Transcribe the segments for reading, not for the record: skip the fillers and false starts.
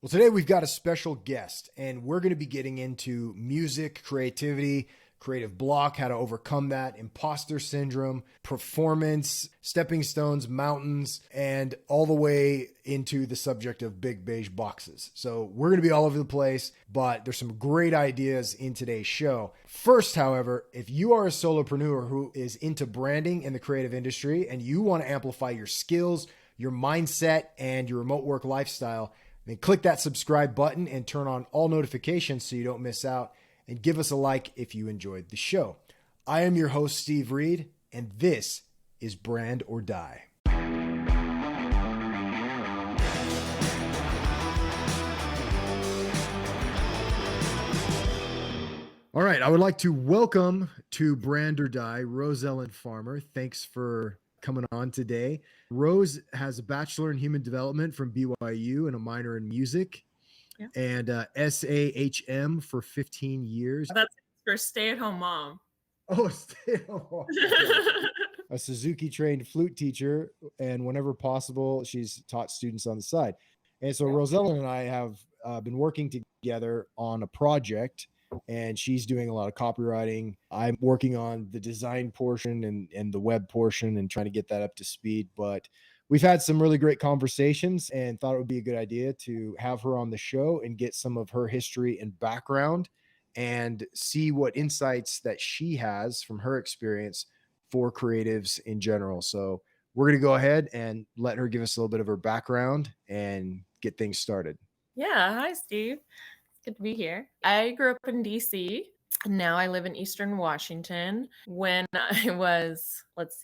Well, today we've got a special guest, and we're going to be getting into music, creativity, creative block, how to overcome that, imposter syndrome, performance, stepping stones, mountains, and all the way into the subject of big beige boxes. So we're going to be all over the place, but there's some great ideas in today's show. First, however, if you are a solopreneur who is into branding in the creative industry and you want to amplify your skills, your mindset, and your remote work lifestyle, then click that subscribe button and turn on all notifications so you don't miss out. And give us a like if you enjoyed the show. I am your host, Steve Reed, and this is Brand or Die. All right, I would like to welcome to Brand or Die, Rose Ellen Farmer. Thanks for coming on today. Rose has a bachelor in human development from BYU and a minor in music, and SAHM for 15 years. That's for stay-at-home mom. Oh, stay-at-home mom. A Suzuki-trained flute teacher, and whenever possible, she's taught students on the side. And so Rosella and I have been working together on a project, and she's doing a lot of copywriting. I'm working on the design portion and the web portion and trying to get that up to speed. But we've had some really great conversations and thought it would be a good idea to have her on the show and get some of her history and background and see what insights that she has from her experience for creatives in general. So we're going to go ahead and let her give us a little bit of her background and get things started. Yeah. Hi, Steve. Good to be here. I grew up in DC. Now I live in Eastern Washington. When I was,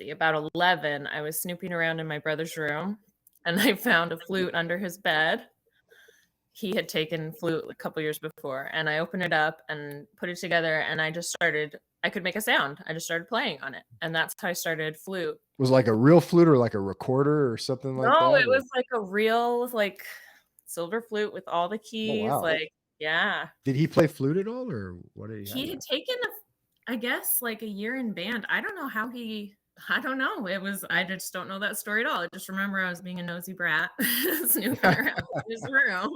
about 11, I was snooping around in my brother's room and I found a flute under his bed. He had taken flute a couple years before, and I opened it up and put it together, and I could make a sound. I just started playing on it, and that's how I started flute. Was it like a real flute or like a recorder or something like that? No, it was like a real, silver flute with all the keys. Oh, wow. Yeah. Did he play flute at all, or what did He had taken, I guess, a year in band. I don't know how I don't know. I just don't know that story at all. I just remember I was being a nosy brat, snooping around his room,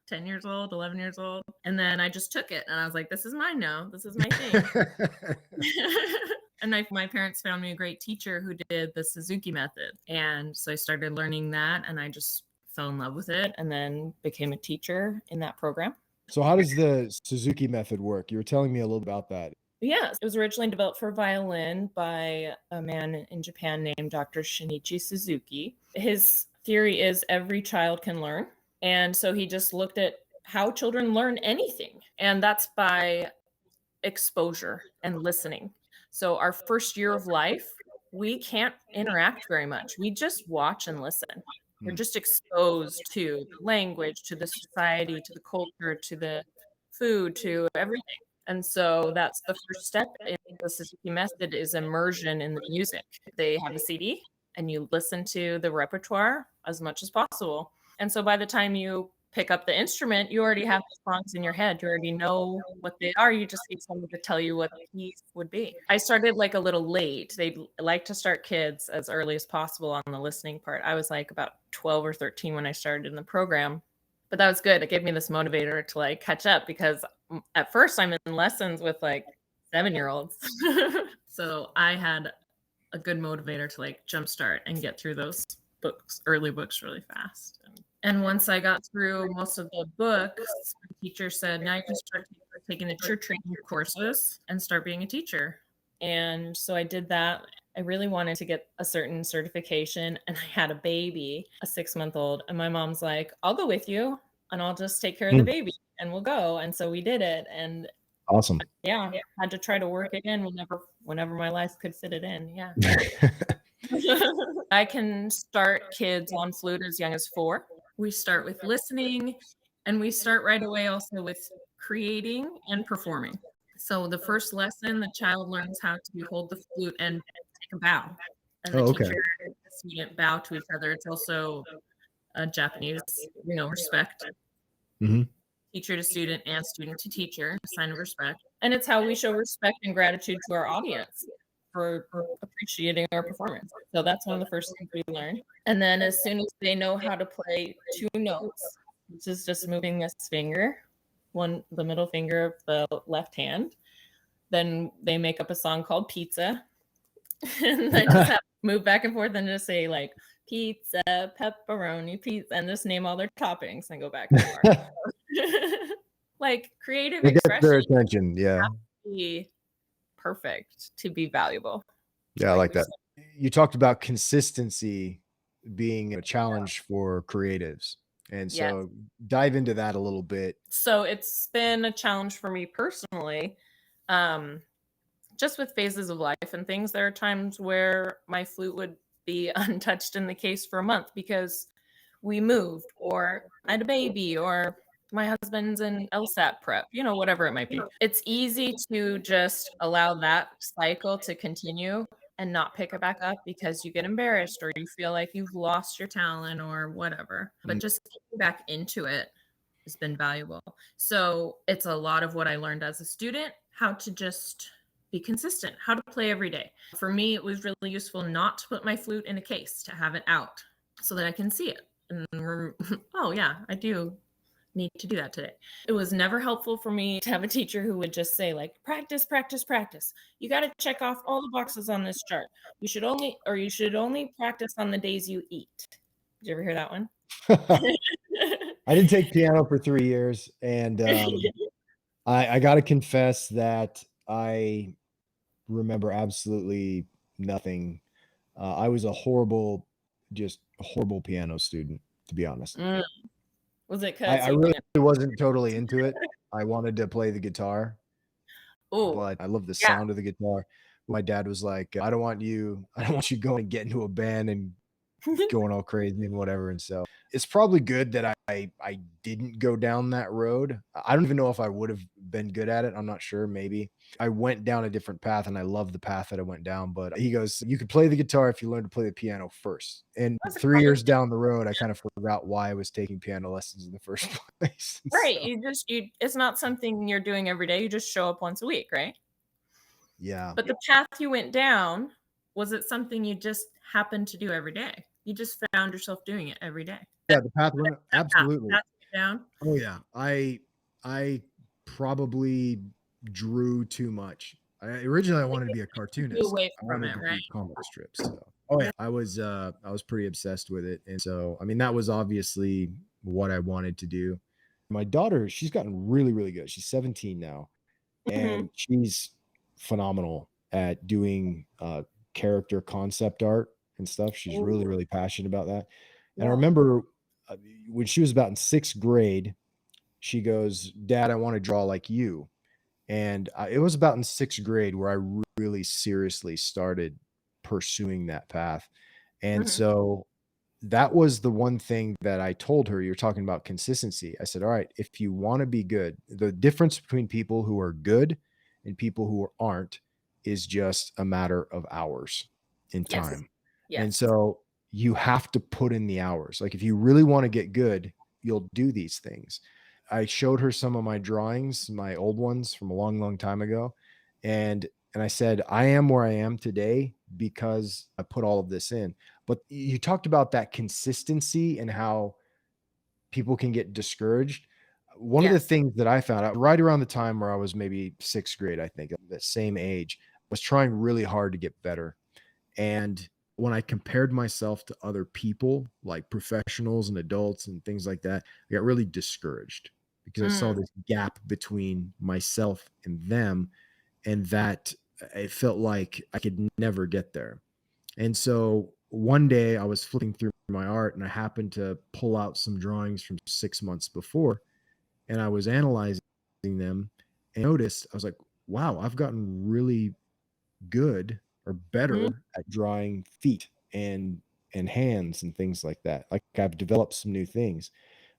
10 years old, 11 years old. And then I just took it and I was like, this is mine now. This is my thing. And my parents found me a great teacher who did the Suzuki method. And so I started learning that and I just fell in love with it and then became a teacher in that program. So how does the Suzuki method work? You were telling me a little about that. Yes, it was originally developed for violin by a man in Japan named Dr. Shinichi Suzuki. His theory is every child can learn. And so he just looked at how children learn anything. And that's by exposure and listening. So our first year of life, we can't interact very much. We just watch and listen. We're just exposed to the language, to the society, to the culture, to the food, to everything. And so that's the first step in the Suzuki method is immersion in the music. They have a CD and you listen to the repertoire as much as possible. And so by the time you pick up the instrument, you already have the songs in your head. You already know what they are. You just need someone to tell you what the piece would be. I started a little late. They like to start kids as early as possible on the listening part. I was about 12 or 13 when I started in the program. But that was good. It gave me this motivator to catch up because at first I'm in lessons with 7-year-olds. So I had a good motivator to jumpstart and get through those early books really fast. And once I got through most of the books, the teacher said, now you can start taking the teacher training courses and start being a teacher. And so I did that. I really wanted to get a certain certification and I had a baby, a 6-month-old. And my mom's like, I'll go with you and I'll just take care of the baby and we'll go. And so we did it. And awesome. Yeah. Had to try to work it in whenever my life could fit it in. Yeah. I can start kids on flute as young as 4. We start with listening and we start right away also with creating and performing. So the first lesson, the child learns how to hold the flute and take a bow. And the teacher and the student bow to each other. It's also a Japanese, respect. Mm-hmm. Teacher to student and student to teacher, a sign of respect. And it's how we show respect and gratitude to our audience for appreciating our performance. So that's one of the first things we learn. And then as soon as they know how to play 2 notes, which is just moving this finger, the middle finger of the left hand. Then they make up a song called Pizza. And I just have to move back and forth and just say like pizza, pepperoni, pizza, and just name all their toppings and go back and forth. Like creative It gets their expression attention. Yeah. have to be perfect to be valuable. Yeah, I like that. You talked about consistency being a challenge for creatives. And Yes. so dive into that a little bit. So it's been a challenge for me personally. Just with phases of life and things, there are times where my flute would be untouched in the case for a month because we moved, or I had a baby, or my husband's in LSAT prep, whatever it might be. It's easy to just allow that cycle to continue and not pick it back up because you get embarrassed or you feel like you've lost your talent or whatever. But just getting back into it has been valuable. So it's a lot of what I learned as a student, how to just be consistent, how to play every day. For me, it was really useful not to put my flute in a case, to have it out so that I can see it. And oh yeah, I do need to do that today. It was never helpful for me to have a teacher who would just say like, practice, practice, practice. You got to check off all the boxes on this chart. You should only practice on the days you eat. Did you ever hear that one? I didn't take piano for 3 years, and I got to confess that I remember absolutely nothing. I was a horrible piano student, to be honest. Was it I because really wasn't totally into it. I wanted to play the guitar, but I love the sound of the guitar. My dad was like, I don't want you going and getting into a band and going all crazy and whatever. And so it's probably good that I didn't go down that road. I don't even know if I would have been good at it. I'm not sure. Maybe I went down a different path, and I love the path that I went down. But he goes, you could play the guitar if you learn to play the piano first. And 3 years down the road, I kind of forgot why I was taking piano lessons in the first place. Right. It's not something you're doing every day. You just show up once a week, right? Yeah. But the path you went down, was it something you just happened to do every day? You just found yourself doing it every day. Yeah, the path went absolutely down. Oh yeah. I probably drew too much. Originally I wanted to be a cartoonist. Away I from wanted it, to right? do comic strips. So. Oh yeah, I was pretty obsessed with it. And so I mean that was obviously what I wanted to do. My daughter, she's gotten really, really good. She's 17 now. And she's phenomenal at doing character concept art and stuff. She's really, really passionate about that. And I remember when she was about in 6th grade, she goes, Dad, I want to draw like you. And it was about in 6th grade where I really seriously started pursuing that path. And so that was the one thing that I told her. You're talking about consistency. I said, all right, if you want to be good, the difference between people who are good and people who aren't is just a matter of hours in time. Yes. And so you have to put in the hours. Like if you really want to get good, you'll do these things. I showed her some of my drawings, my old ones from a long, long time ago. And I said, I am where I am today because I put all of this in. But you talked about that consistency and how people can get discouraged. One of the things that I found out right around the time where I was maybe 6th grade, I think, the same age, was trying really hard to get better. And when I compared myself to other people, like professionals and adults and things like that, I got really discouraged because I saw this gap between myself and them, and that it felt like I could never get there. And so one day I was flipping through my art and I happened to pull out some drawings from 6 months before, and I was analyzing them and noticed, I was like, wow, I've gotten really good or better at drawing feet and hands and things like that. Like I've developed some new things.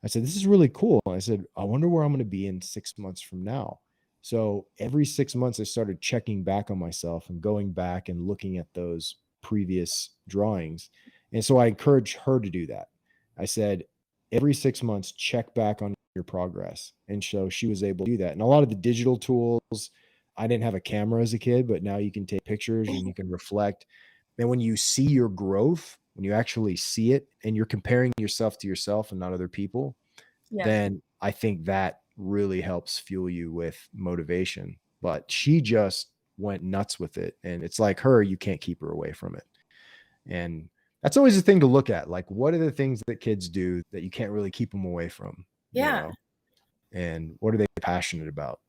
I said, this is really cool. I said, I wonder where I'm going to be in 6 months from now. So every 6 months I started checking back on myself and going back and looking at those previous drawings. And so I encouraged her to do that. I said, every 6 months, check back on your progress. And so she was able to do that. And a lot of the digital tools, I didn't have a camera as a kid, but now you can take pictures and you can reflect. And when you see your growth, when you actually see it and you're comparing yourself to yourself and not other people, Yeah. then I think that really helps fuel you with motivation. But she just went nuts with it. And it's like her, you can't keep her away from it. And that's always a thing to look at. Like, what are the things that kids do that you can't really keep them away from, you Yeah. know? And what are they passionate about?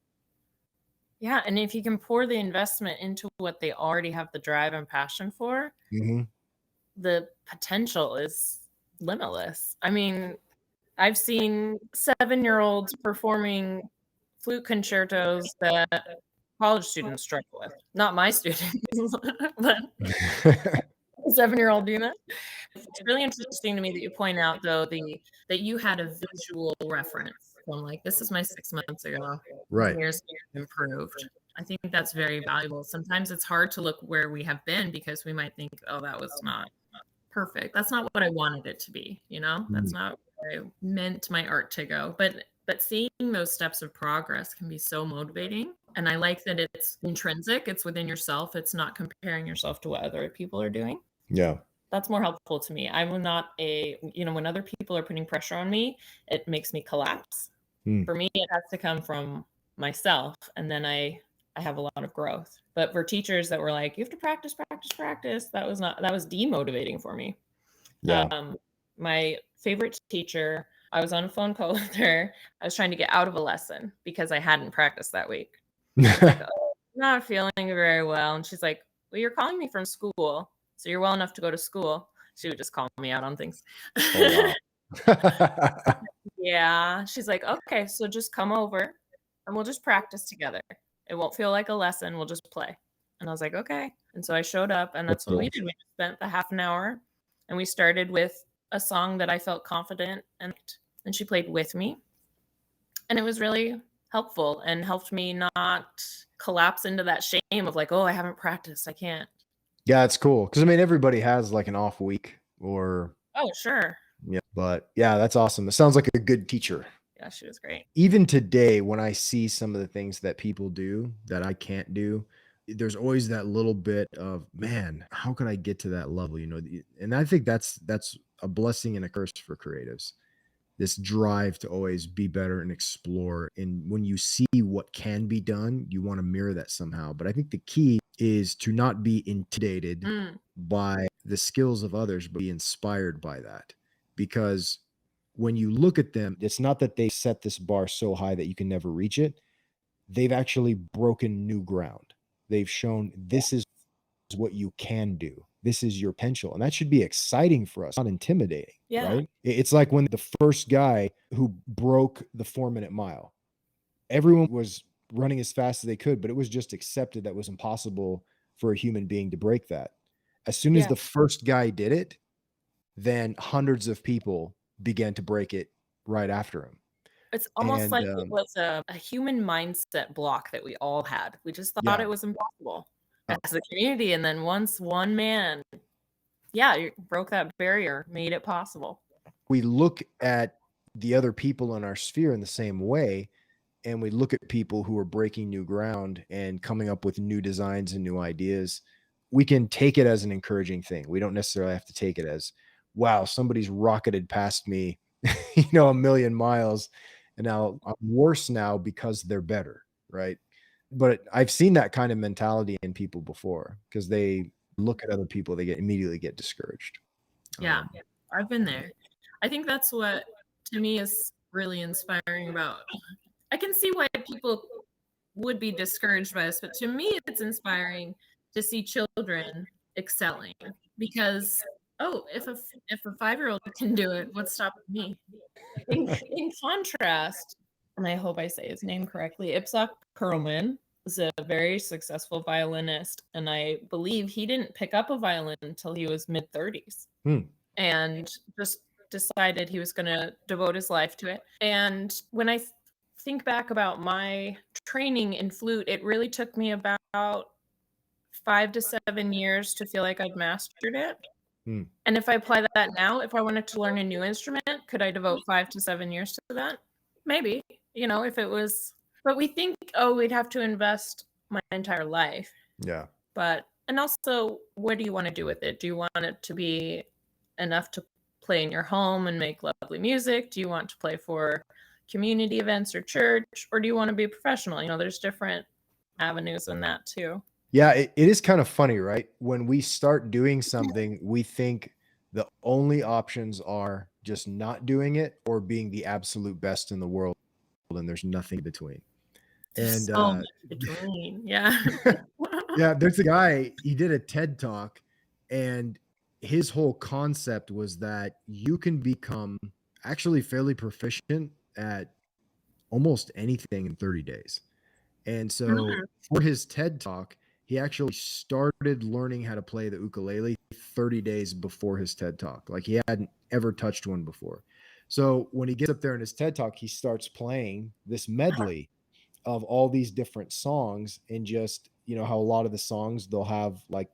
Yeah. And if you can pour the investment into what they already have the drive and passion for, Mhm. the potential is limitless. I mean, I've seen 7-year-olds performing flute concertos that college students struggle with. Not my students, but a 7-year-old doing that. It's really interesting to me that you point out, though, that you had a visual reference. So I'm like, this is my 6 months ago, and Right. here's how I've improved. I think that's very valuable. Sometimes it's hard to look where we have been because we might think, oh, that was not perfect. That's not what I wanted it to be, you know? That's Mhm. not where I meant my art to go. But seeing those steps of progress can be so motivating. And I like that it's intrinsic, it's within yourself. It's not comparing yourself to what other people are doing. Yeah. That's more helpful to me. I'm not when other people are putting pressure on me, it makes me collapse. Mm. For me, it has to come from myself, and then I have a lot of growth. But for teachers that were like, you have to practice, practice, practice, that was demotivating for me. Yeah. My favorite teacher, I was on a phone call with her. I was trying to get out of a lesson because I hadn't practiced that week. I was like, oh, I'm not feeling very well. And she's like, well, you're calling me from school, so you're well enough to go to school. She would just call me out on things. Oh, wow. Yeah. She's like, okay, so just come over and we'll just practice together. It won't feel like a lesson. We'll just play. And I was like, okay. And so I showed up, and That's that's what we cool. did. We spent the half an hour, and we started with a song that I felt confident in, and she played with me. And it was really helpful and helped me not collapse into that shame of like, oh, I haven't practiced. I can't. Yeah, it's cool. Because I mean, everybody has like an off week or Oh, sure. yeah, but yeah, that's awesome. It sounds like a good teacher. Yeah, she was great. Even today, when I see some of the things that people do that I can't do, there's always that little bit of, man, how could I get to that level? And I think that's a blessing and a curse for creatives. This drive to always be better and explore. And when you see what can be done, you want to mirror that somehow. But I think the key is to not be intimidated Mm, by the skills of others, but be inspired by that. Because when you look at them, it's not that they set this bar so high that you can never reach it. They've actually broken new ground. They've shown this is what you can do. This is your potential. And that should be exciting for us, not intimidating, yeah. right? It's like when the first guy who broke the 4-minute mile, everyone was running as fast as they could, but it was just accepted that it was impossible for a human being to break that. As soon as Yeah. the first guy did it, then hundreds of people began to break it right after him. It's almost And like it was a human mindset block that we all had. We just thought yeah, it was impossible uh, as a community. And then once one man, yeah, you broke that barrier, made it possible. we look at the other people in our sphere in the same way, and we look at people who are breaking new ground and coming up with new designs and new ideas. We can take it as an encouraging thing. We don't necessarily have to take it as, wow, somebody's rocketed past me, a million miles, and now I'm worse now because they're better, right? But I've seen that kind of mentality in people before because they look at other people, they immediately get discouraged. Yeah, Um, I've been there. I think that's what to me is really inspiring about. I can see why people would be discouraged by this, but to me, it's inspiring to see children excelling because oh, if a 5-year-old can do it, what's stopping me? In contrast, and I hope I say his name correctly, Ipsak Perlman is a very successful violinist, and I believe he didn't pick up a violin until he was mid 30s hmm, and just decided he was going to devote his life to it. And when I think back about my training in flute, it really took me about 5 to 7 years to feel like I'd mastered it. hmm. And if I apply that now, if I wanted to learn a new instrument, could I devote 5 to 7 years to that? Maybe, if it was, but we think, oh, we'd have to invest my entire life. Yeah. And also, what do you want to do with it? Do you want it to be enough to play in your home and make lovely music? Do you want to play for community events or church, or do you want to be professional? You know, there's different avenues in that too. Yeah, it is kind of funny, right? When we start doing something, we think the only options are just not doing it or being the absolute best in the world, and there's nothing in between. There's And so much between. Yeah. yeah, there's a guy, he did a TED talk, and his whole concept was that you can become actually fairly proficient at almost anything in 30 days. And so Mhm. for his TED talk, he actually started learning how to play the ukulele 30 days before his TED talk. Like he hadn't ever touched one before. So when he gets up there in his TED talk, he starts playing this medley of all these different songs, and just, you know how a lot of the songs, they'll have like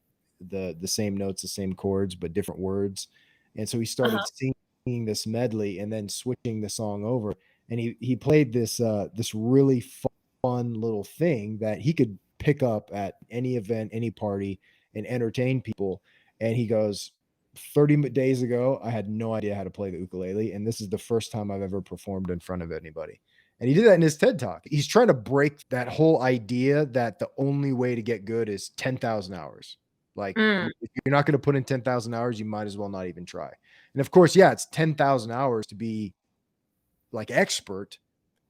the same notes, the same chords, but different words. And so he started Uh-huh. singing this medley and then switching the song over. And he played this really fun little thing that he could pick up at any event, any party, and entertain people. And he goes, 30 days ago, I had no idea how to play the ukulele, and this is the first time I've ever performed in front of anybody. And he did that in his TED talk. He's trying to break that whole idea that the only way to get good is 10,000 hours. Like, Mm, if you're not going to put in 10,000 hours, you might as well not even try. And of course, yeah, it's 10,000 hours to be like expert,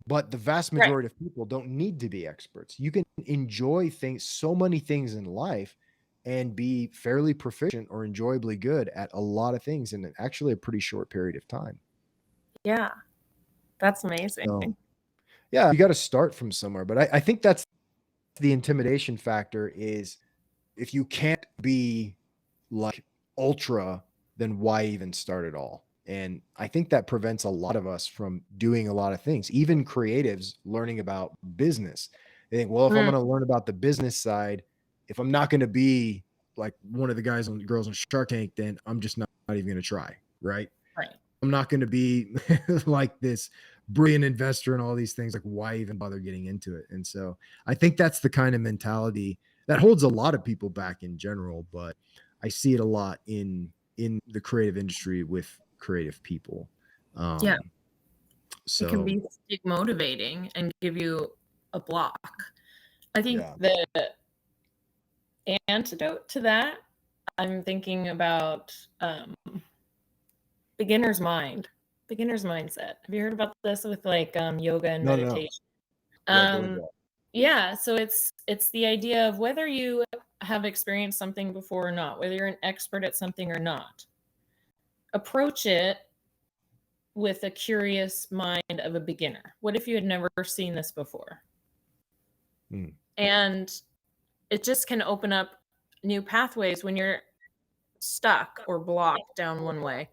but the vast right. majority of people don't need to be experts. You can enjoy things, so many things in life, and be fairly proficient or enjoyably good at a lot of things in actually a pretty short period of time. Yeah. That's amazing. So, yeah, you got to start from somewhere. But I think that's the intimidation factor, is if you can't be like ultra, then why even start at all? And I think that prevents a lot of us from doing a lot of things, even creatives learning about business. They think, well, if I'm Mm, going to learn about the business side, if I'm not going to be like one of the guys and girls on Shark Tank, then I'm just not even going to try. Right. right. I'm not going to be like this brilliant investor and all these things. Like, why even bother getting into it? And so I think that's the kind of mentality that holds a lot of people back in general, but I see it a lot in the creative industry with creative people. Yeah. Um, It can so be motivating and give you a block. I think yeah, the antidote to that, I'm thinking about beginner's mind, beginner's mindset. Have you heard about this with like yoga and no. meditation? Yeah, go into Um, that. yeah, so it's the idea of whether you have experienced something before or not, whether you're an expert at something or not. Approach it with a curious mind of a beginner. What if you had never seen this before? Mm. And it just can open up new pathways when you're stuck or blocked down one way.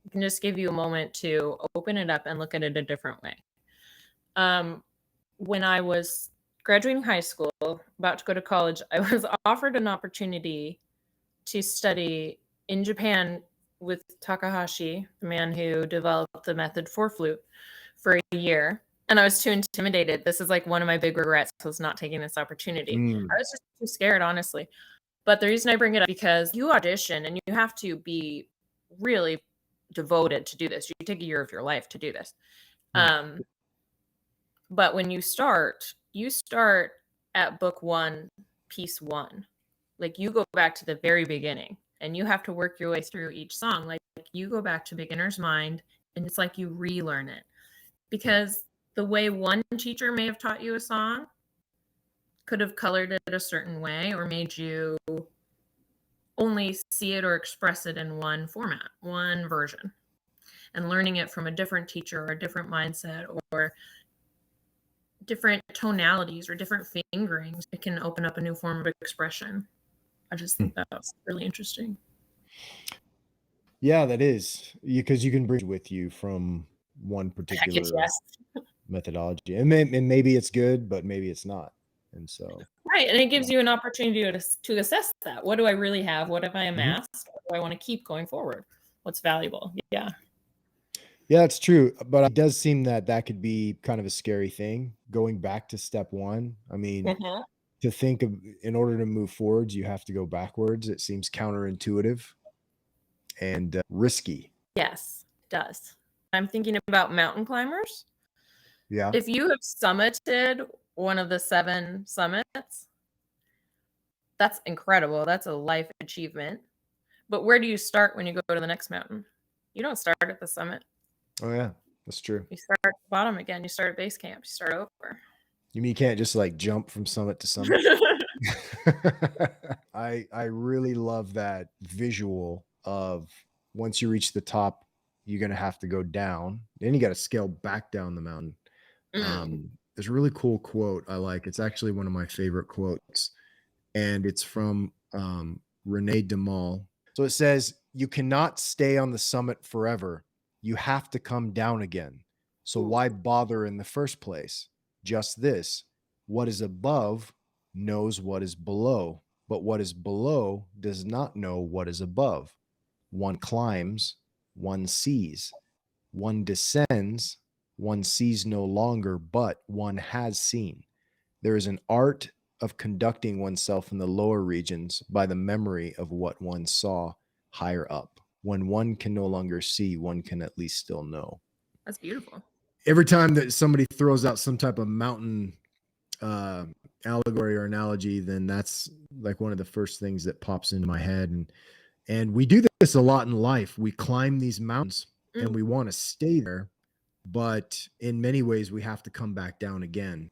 It can just give you a moment to open it up and look at it a different way. When I was graduating high school, about to go to college, I was offered an opportunity to study in Japan with Takahashi, the man who developed the method for flute, for a year. And I was too intimidated. This is like one of my big regrets, was not taking this opportunity. I Mm. was just too scared, honestly. But the reason I bring it up, because you audition and you have to be really devoted to do this. You take a year of your life to do this. Mm. Um, but when you start at book one, piece one. Like you go back to the very beginning and you have to work your way through each song. Like you go back to beginner's mind and it's like you relearn it. Because the way one teacher may have taught you a song could have colored it a certain way or made you only see it or express it in one format, one version. And learning it from a different teacher or a different mindset or different tonalities or different fingerings, it can open up a new form of expression. I just think that's really interesting. Yeah, that is, because you can bring it with you from one Heck particular yes. methodology, and, and maybe it's good, but maybe it's not. And so, Right. And it gives yeah. you an opportunity to assess that. What do I really have? What have I Mhm. amassed? What do I want to keep going forward? What's valuable? Yeah. Yeah, it's true, but it does seem that that could be kind of a scary thing, going back to step one. I mean, Mhm. to think of, in order to move forwards, you have to go backwards. It seems counterintuitive and risky. Yes, it does. I'm thinking about mountain climbers. Yeah. If you have summited one of the 7 summits, that's incredible. That's a life achievement. But where do you start when you go to the next mountain? You don't start at the summit. Oh yeah, that's true. You start at the bottom again. You start at base camp. You start over. You mean you can't just like jump from summit to summit? I really love that visual of once you reach the top, you're gonna have to go down. Then you got to scale back down the mountain. Mm. There's a really cool quote I like. It's actually one of my favorite quotes, and it's from Rene Demal. So it says, "You cannot stay on the summit forever. You have to come down again. So why bother in the first place? Just this: what is above knows what is below, but what is below does not know what is above. One climbs, one sees. One descends, one sees no longer, but one has seen. There is an art of conducting oneself in the lower regions by the memory of what one saw higher up. When one can no longer see, one can at least still know." That's beautiful. Every time that somebody throws out some type of mountain allegory or analogy, then that's like one of the first things that pops into my head. And we do this a lot in life. We climb these mountains and we want to stay there, but in many ways we have to come back down again.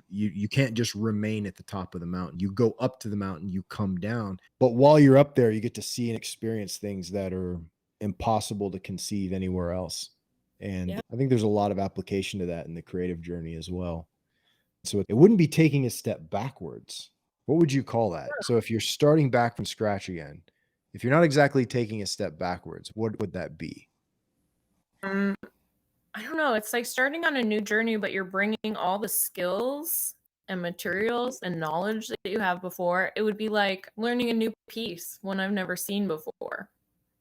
You can't just remain at the top of the mountain. You go up to the mountain, you come down, but while you're up there you get to see and experience things that are impossible to conceive anywhere else. And Yeah. I think there's a lot of application to that in the creative journey as well. So it wouldn't be taking a step backwards. What would you call that? So if you're starting back from scratch again, if you're not exactly taking a step backwards, what would that be? I don't know. It's like starting on a new journey, but you're bringing all the skills and materials and knowledge that you have before. It would be like learning a new piece, one I've never seen before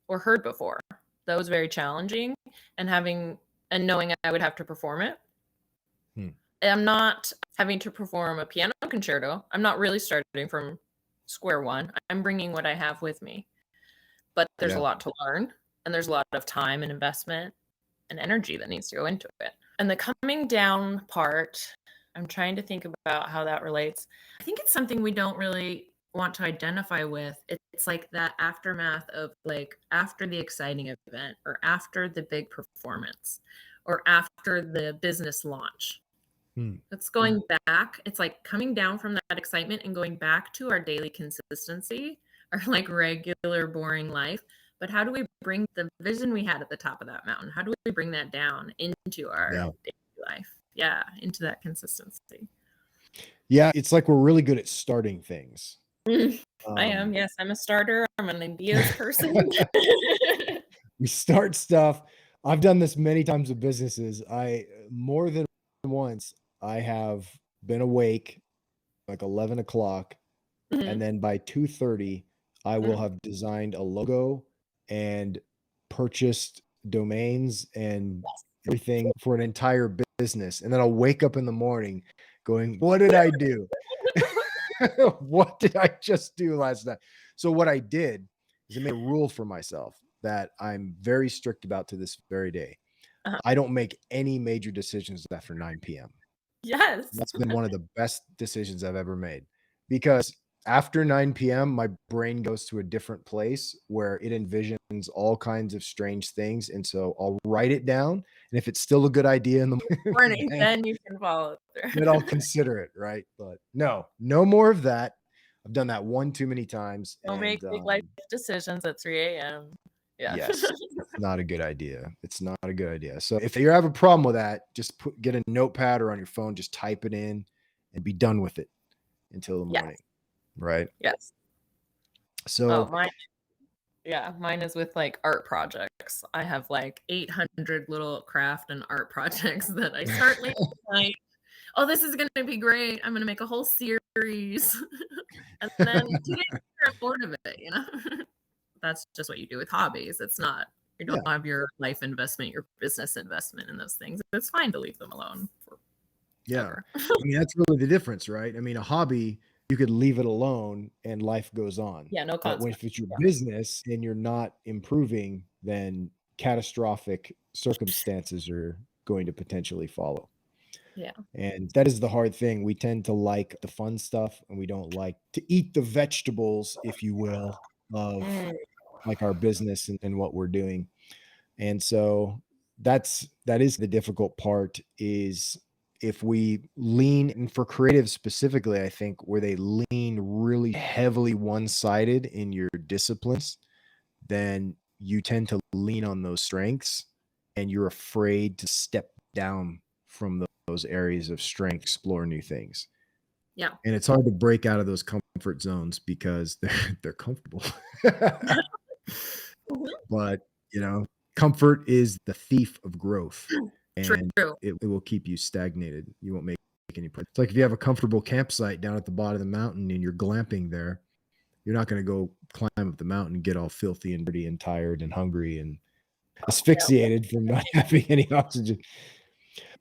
or heard before. That was very challenging, and knowing I would have to perform it. I'm not having to perform a piano concerto. I'm not really starting from square one. I'm bringing what I have with me. But there's a lot to learn, and there's a lot of time and investment and energy that needs to go into it. And the coming down part, I'm trying to think about how that relates. I think it's something we don't really want to identify with. It's like that aftermath of like after the exciting event or after the big performance or after the business launch. It's going back. It's like coming down from that excitement and going back to our daily consistency, our like regular boring life. But how do we bring the vision we had at the top of that mountain? How do we bring that down into our daily life? Yeah, into that consistency. Yeah, it's like we're really good at starting things. I am. Yes, I'm a starter. I'm an ideas person. We start stuff. I've done this many times with businesses. More than once, I have been awake like 11 o'clock, and then by 2:30, I will have designed a logo and purchased domains and everything for an entire business. And then I'll wake up in the morning going, "What did I do? What did I just do last night?" So what I did is I made a rule for myself that I'm very strict about to this very day. I don't make any major decisions after 9 p.m. Yes. That's been one of the best decisions I've ever made, because after 9 p.m., my brain goes to a different place where it envisions all kinds of strange things. And so I'll write it down. And if it's still a good idea in the Morning, morning, then you can follow then through. I'll consider it. Right. But no more of that. I've done that one too many times. Don't make big life decisions at 3 a.m. Yeah. Yes, it's not a good idea. It's not a good idea. So if you have a problem with that, just get a notepad or on your phone, just type it in and be done with it until the morning. Right. Yes. So mine is with like art projects. I have like 800 little craft and art projects that I start late at night. Oh, this is going to be great. I'm going to make a whole series. And then 2 days later, I'm bored of it, That's just what you do with hobbies. It's not, you don't have your life investment, your business investment in those things. It's fine to leave them alone. I mean, that's really the difference, right? I mean, a hobby, you could leave it alone and life goes on. Yeah, no But consequence. if it's your business and you're not improving, then catastrophic circumstances are going to potentially follow. Yeah. And that is the hard thing. We tend to like the fun stuff and we don't like to eat the vegetables, if you will, of Mm. like our business and what we're doing. And so that is the difficult part is if we lean and for creatives specifically, I think where they lean really heavily one-sided in your disciplines, then you tend to lean on those strengths and you're afraid to step down from those areas of strength, explore new things. Yeah. And it's hard to break out of those comfort zones because they're comfortable. Mhm. But, comfort is the thief of growth, and True. it will keep you stagnated. You won't make any progress. It's like if you have a comfortable campsite down at the bottom of the mountain and you're glamping there, you're not gonna go climb up the mountain and get all filthy and dirty and tired and hungry and asphyxiated from not having any oxygen.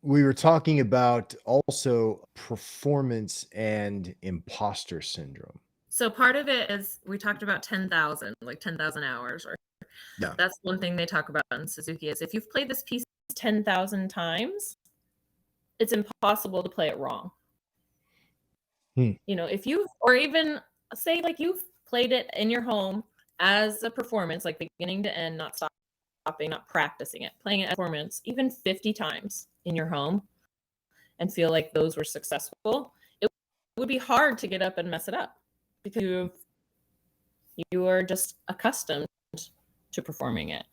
We were talking about also performance and imposter syndrome. So part of it is we talked about 10,000, like 10,000 hours, or Yeah. that's one thing they talk about in Suzuki is if you've played this piece 10,000 times, it's impossible to play it wrong. Hmm. If you, or even say like you've played it in your home as a performance, like beginning to end, not stopping, not practicing it, playing it as a performance, even 50 times in your home and feel like those were successful, it would be hard to get up and mess it up because you are just accustomed to performing it.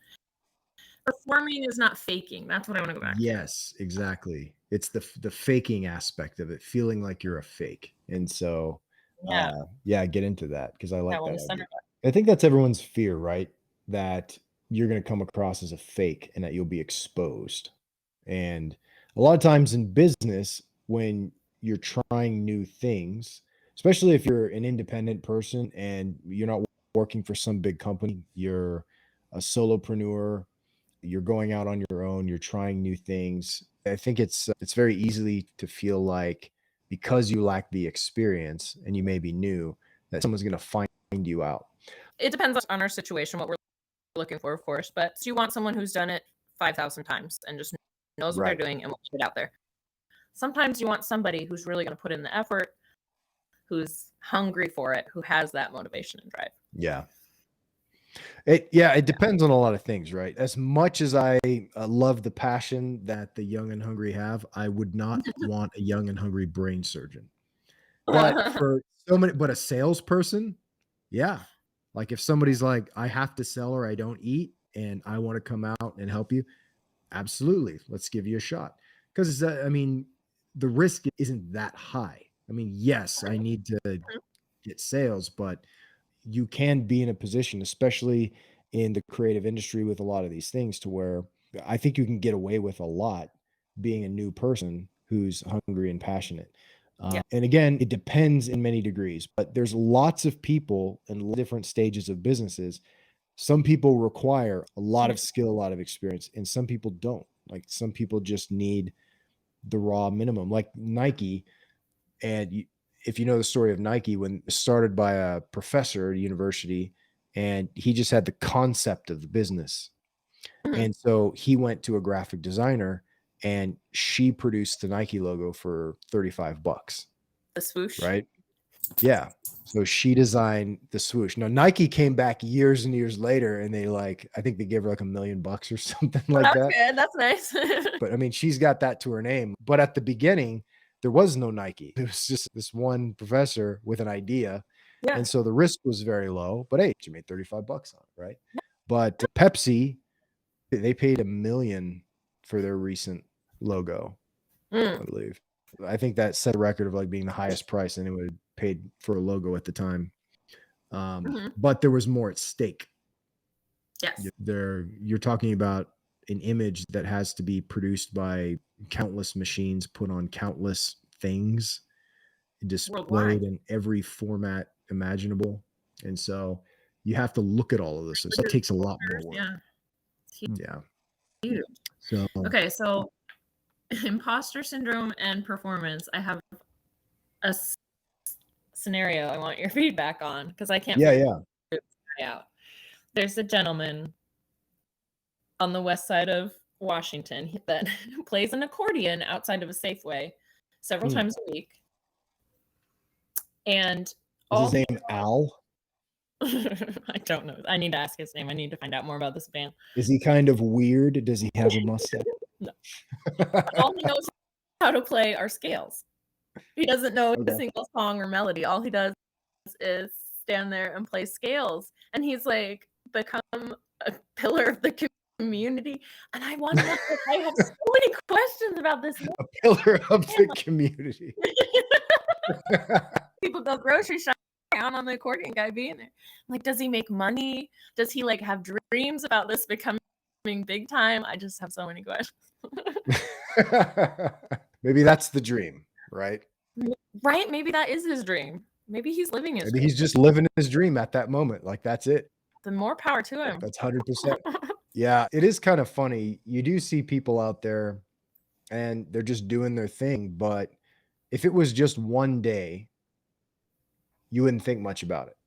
Performing is not faking. That's what I want to go back to. Yes, exactly. It's the faking aspect of it, feeling like you're a fake. And so, Yeah, yeah, get into that because I that like one that is idea. center. I think that's everyone's fear, right? That you're going to come across as a fake and that you'll be exposed. And a lot of times in business, when you're trying new things, especially if you're an independent person and you're not working for some big company, you're a solopreneur, you're going out on your own, you're trying new things. I think it's very easily to feel like because you lack the experience and you may be new, that someone's going to find you out. It depends on our situation, what we're looking for, of course. But you want someone who's done it 5,000 times and just knows what they're Right. doing and will put it out there. Sometimes you want somebody who's really going to put in the effort, who's hungry for it, who has that motivation and drive. Yeah. It depends on a lot of things, right? As much as I love the passion that the young and hungry have, I would not want a young and hungry brain surgeon. But for but a salesperson, yeah. Like if somebody's like, I have to sell or I don't eat and I want to come out and help you, absolutely. Let's give you a shot. Because I mean, the risk isn't that high. I mean, yes, I need to get sales, but you can be in a position, especially in the creative industry with a lot of these things, to where I think you can get away with a lot being a new person who's hungry and passionate. Yeah. And again, it depends in many degrees, but there's lots of people in different stages of businesses. Some people require a lot of skill, a lot of experience, and some people don't. Like some people just need the raw minimum, like Nike. And if you know the story of Nike, when started by a professor at a university, and he just had the concept of the business. Mhm. And so he went to a graphic designer and she produced the Nike logo for $35, The swoosh. right? Yeah. So she designed the swoosh. Now Nike came back years and years later and I think they gave her like $1 million or something Well, like that's that. good. That's nice. But I mean, she's got that to her name. But at the beginning, there was no Nike. It was just this one professor with an idea. Yeah. And so the risk was very low. But hey, she made $35 on it, right? But Pepsi, they paid $1 million for their recent logo, I believe. I think that set a record of like being the highest price anyone had paid for a logo at the time. Mhm. But there was more at stake. Yes. You're talking about an image that has to be produced by countless machines, put on countless things, Worldwide. displayed in every format imaginable. And so you have to look at all of this. So it takes a lot more work. Yeah. Yeah. Huge. So Okay, so imposter syndrome and performance. I have a scenario I want your feedback on because I can't yeah, figure yeah. it out. There's a gentleman on the west side of Washington that plays an accordion outside of a Safeway several times a week. And Is all his name Al? I don't know. I need to ask his name. I need to find out more about this band. Is he kind of weird? Does he have a mustache? No. All he knows how to play are scales. He doesn't know a single song or melody. All he does is stand there and play scales. And he's like become a pillar of the community. And I want to know, I have so many questions about this. A pillar of the community. People go grocery shopping count on the accordion guy being there. Like, does he make money? Does he like have dreams about this becoming big time? I just have so many questions. Maybe that's the dream, right? Right? Maybe that is his dream. Maybe he's living his dream. He's just living his dream at that moment. Like, that's it. Then more power to him. That's 100%. Yeah, it is kind of funny. You do see people out there and they're just doing their thing. But if it was just one day, you wouldn't think much about it.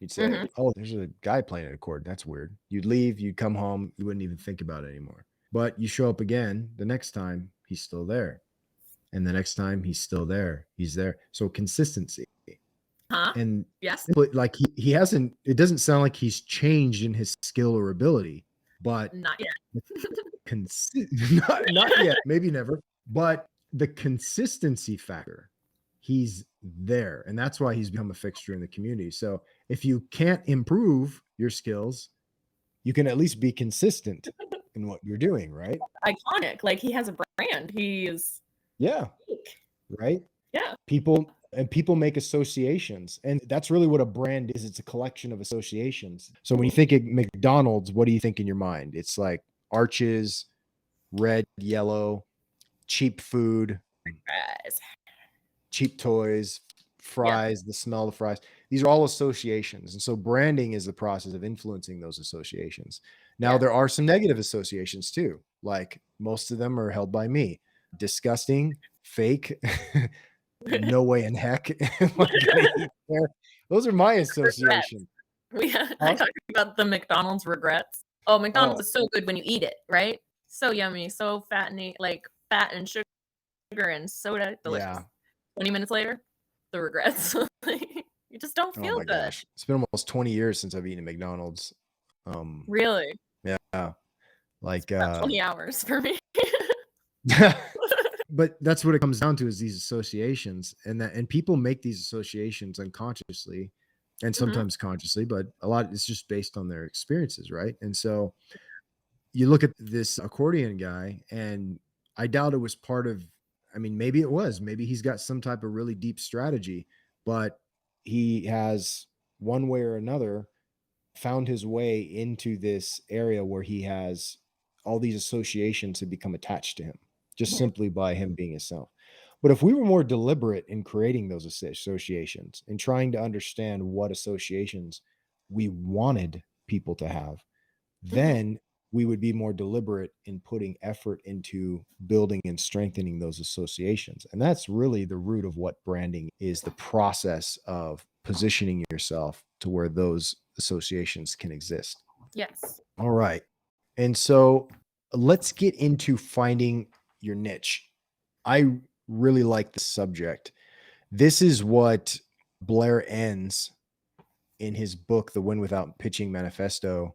You'd say, oh, there's a guy playing an accordion. That's weird. You'd leave, you'd come home, you wouldn't even think about it anymore. But you show up again, the next time he's still there. And the next time he's still there, he's there. So consistency. And yes, but like he hasn't, it doesn't sound like he's changed in his skill or ability, but not yet. not yet, maybe never. But the consistency factor, he's there. And that's why he's become a fixture in the community. So if you can't improve your skills, you can at least be consistent in what you're doing, right? Iconic. Like he has a brand. He is unique. Right? Yeah. People make associations, and that's really what a brand is. It's a collection of associations. So when you think of McDonald's, what do you think in your mind? It's like arches, red, yellow, cheap food, cheap toys, fries, the smell of fries. These are all associations. And so branding is the process of influencing those associations. Now, there are some negative associations too. Like most of them are held by me. Disgusting, fake, no way in heck. Those are my associations. I talked about the McDonald's regrets. Oh, McDonald's is so good when you eat it, right? So yummy, so fattening, like fat and sugar and soda, delicious. Yeah. 20 minutes later, the regrets. You just don't feel good. Gosh. It's been almost 20 years since I've eaten at McDonald's. Really? Yeah. Like 20 hours for me. But that's what it comes down to, is these associations, and people make these associations unconsciously and sometimes consciously, but a lot it's just based on their experiences, right? And so you look at this accordion guy, and I doubt it was part of, I mean, maybe it was, maybe he's got some type of really deep strategy, but he has one way or another found his way into this area where he has all these associations have become attached to him, just simply by him being himself. But if we were more deliberate in creating those associations and trying to understand what associations we wanted people to have, then we would be more deliberate in putting effort into building and strengthening those associations. And that's really the root of what branding is, the process of positioning yourself to where those associations can exist. Yes. All right. And so let's get into finding your niche. I really like this subject. This is what Blair ends in his book, The Win Without Pitching Manifesto.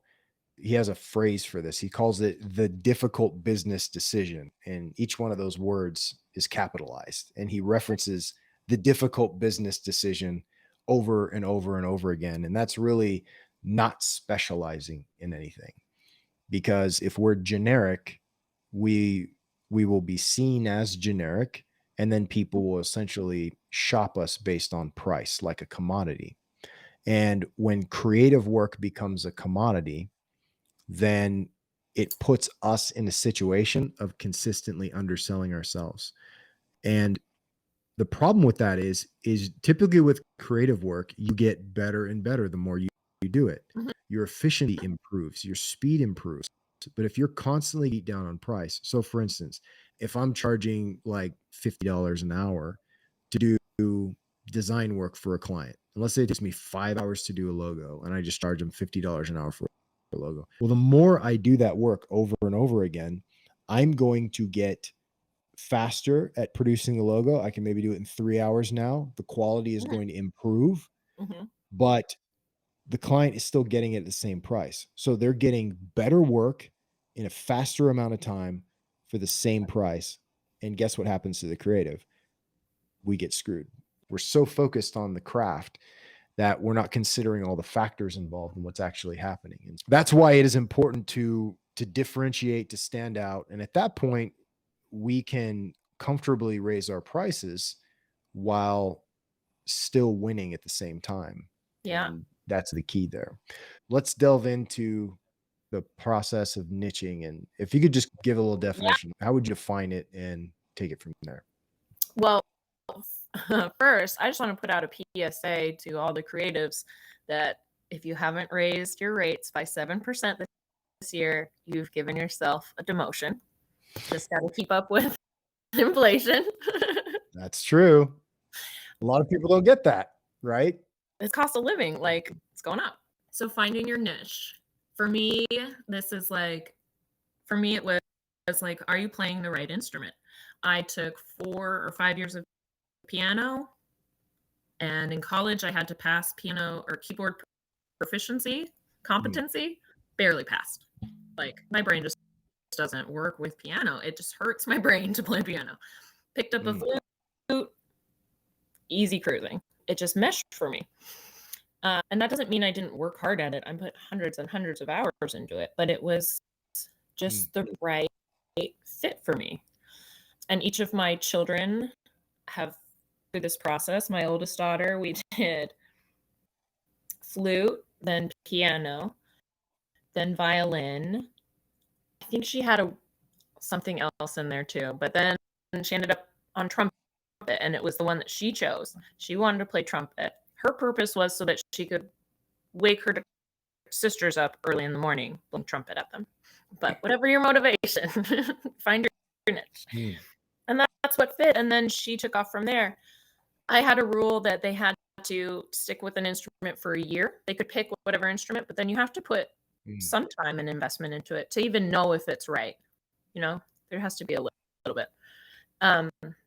He has a phrase for this. He calls it the difficult business decision. And each one of those words is capitalized. And he references the difficult business decision over and over and over again. And that's really not specializing in anything. Because if we're generic, we will be seen as generic, and then people will essentially shop us based on price, like a commodity. And when creative work becomes a commodity, then it puts us in a situation of consistently underselling ourselves. And the problem with that is typically with creative work, you get better and better the more you do it. Your efficiency improves, your speed improves. But if you're constantly beat down on price, so for instance, if I'm charging like $50 an hour to do design work for a client, and let's say it takes me 5 hours to do a logo, and I just charge them $50 an hour for a logo. Well, the more I do that work over and over again, I'm going to get faster at producing the logo. I can maybe do it in 3 hours now. The quality is going to improve, Mhm. but the client is still getting it at the same price. So they're getting better work in a faster amount of time for the same price. And guess what happens to the creative? We get screwed. We're so focused on the craft that we're not considering all the factors involved in what's actually happening. And that's why it is important to differentiate, to stand out. And at that point, we can comfortably raise our prices while still winning at the same time. Yeah. And that's the key there. Let's delve into the process of niching. And if you could just give a little Yeah. definition, how would you define it and take it from there? Well, first, I just want to put out a PSA to all the creatives that if you haven't raised your rates by 7% this year, you've given yourself a demotion. Just got to keep up with inflation. That's true. A lot of people don't get that, right? It's cost of living, like it's going up. So finding your niche. For me, this is like, for me, it was like, are you playing the right instrument? I took 4 or 5 years of piano, and in college, I had to pass piano or keyboard proficiency, competency, barely passed. Like my brain just doesn't work with piano. It just hurts my brain to play piano. Picked up a flute, easy cruising. It just meshed for me. And that doesn't mean I didn't work hard at it. I put hundreds and hundreds of hours into it, but it was just the right fit for me. And each of my children have, through this process, my oldest daughter, we did flute, then piano, then violin. I think she had something else in there too, but then she ended up on trumpet, and it was the one that she chose. She wanted to play trumpet. Her purpose was so that she could wake her sisters up early in the morning, blowing trumpet at them. But whatever your motivation, find your niche. And that's what fit. And then she took off from there. I had a rule that they had to stick with an instrument for a year. They could pick whatever instrument, but then you have to put some time and investment into it to even know if it's right. You know, there has to be a little bit.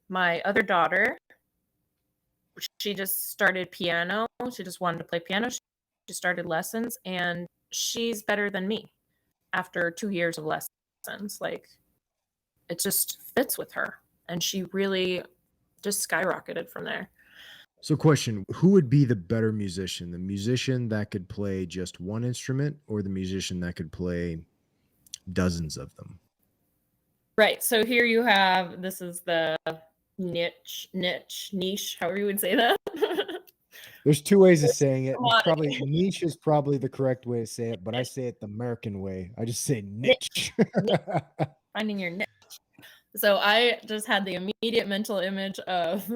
My other daughter, she just started piano. She just wanted to play piano. She started lessons, and she's better than me after 2 years of lessons. Like, it just fits with her, and she really just skyrocketed from there. So question, who would be the better musician? The musician that could play just one instrument or the musician that could play dozens of them? Right. So here you have, this is the niche, however you would say that. There's two ways of saying it. It's probably niche is probably the correct way to say it, but I say it the American way. I just say niche. Finding your niche. So I just had the immediate mental image of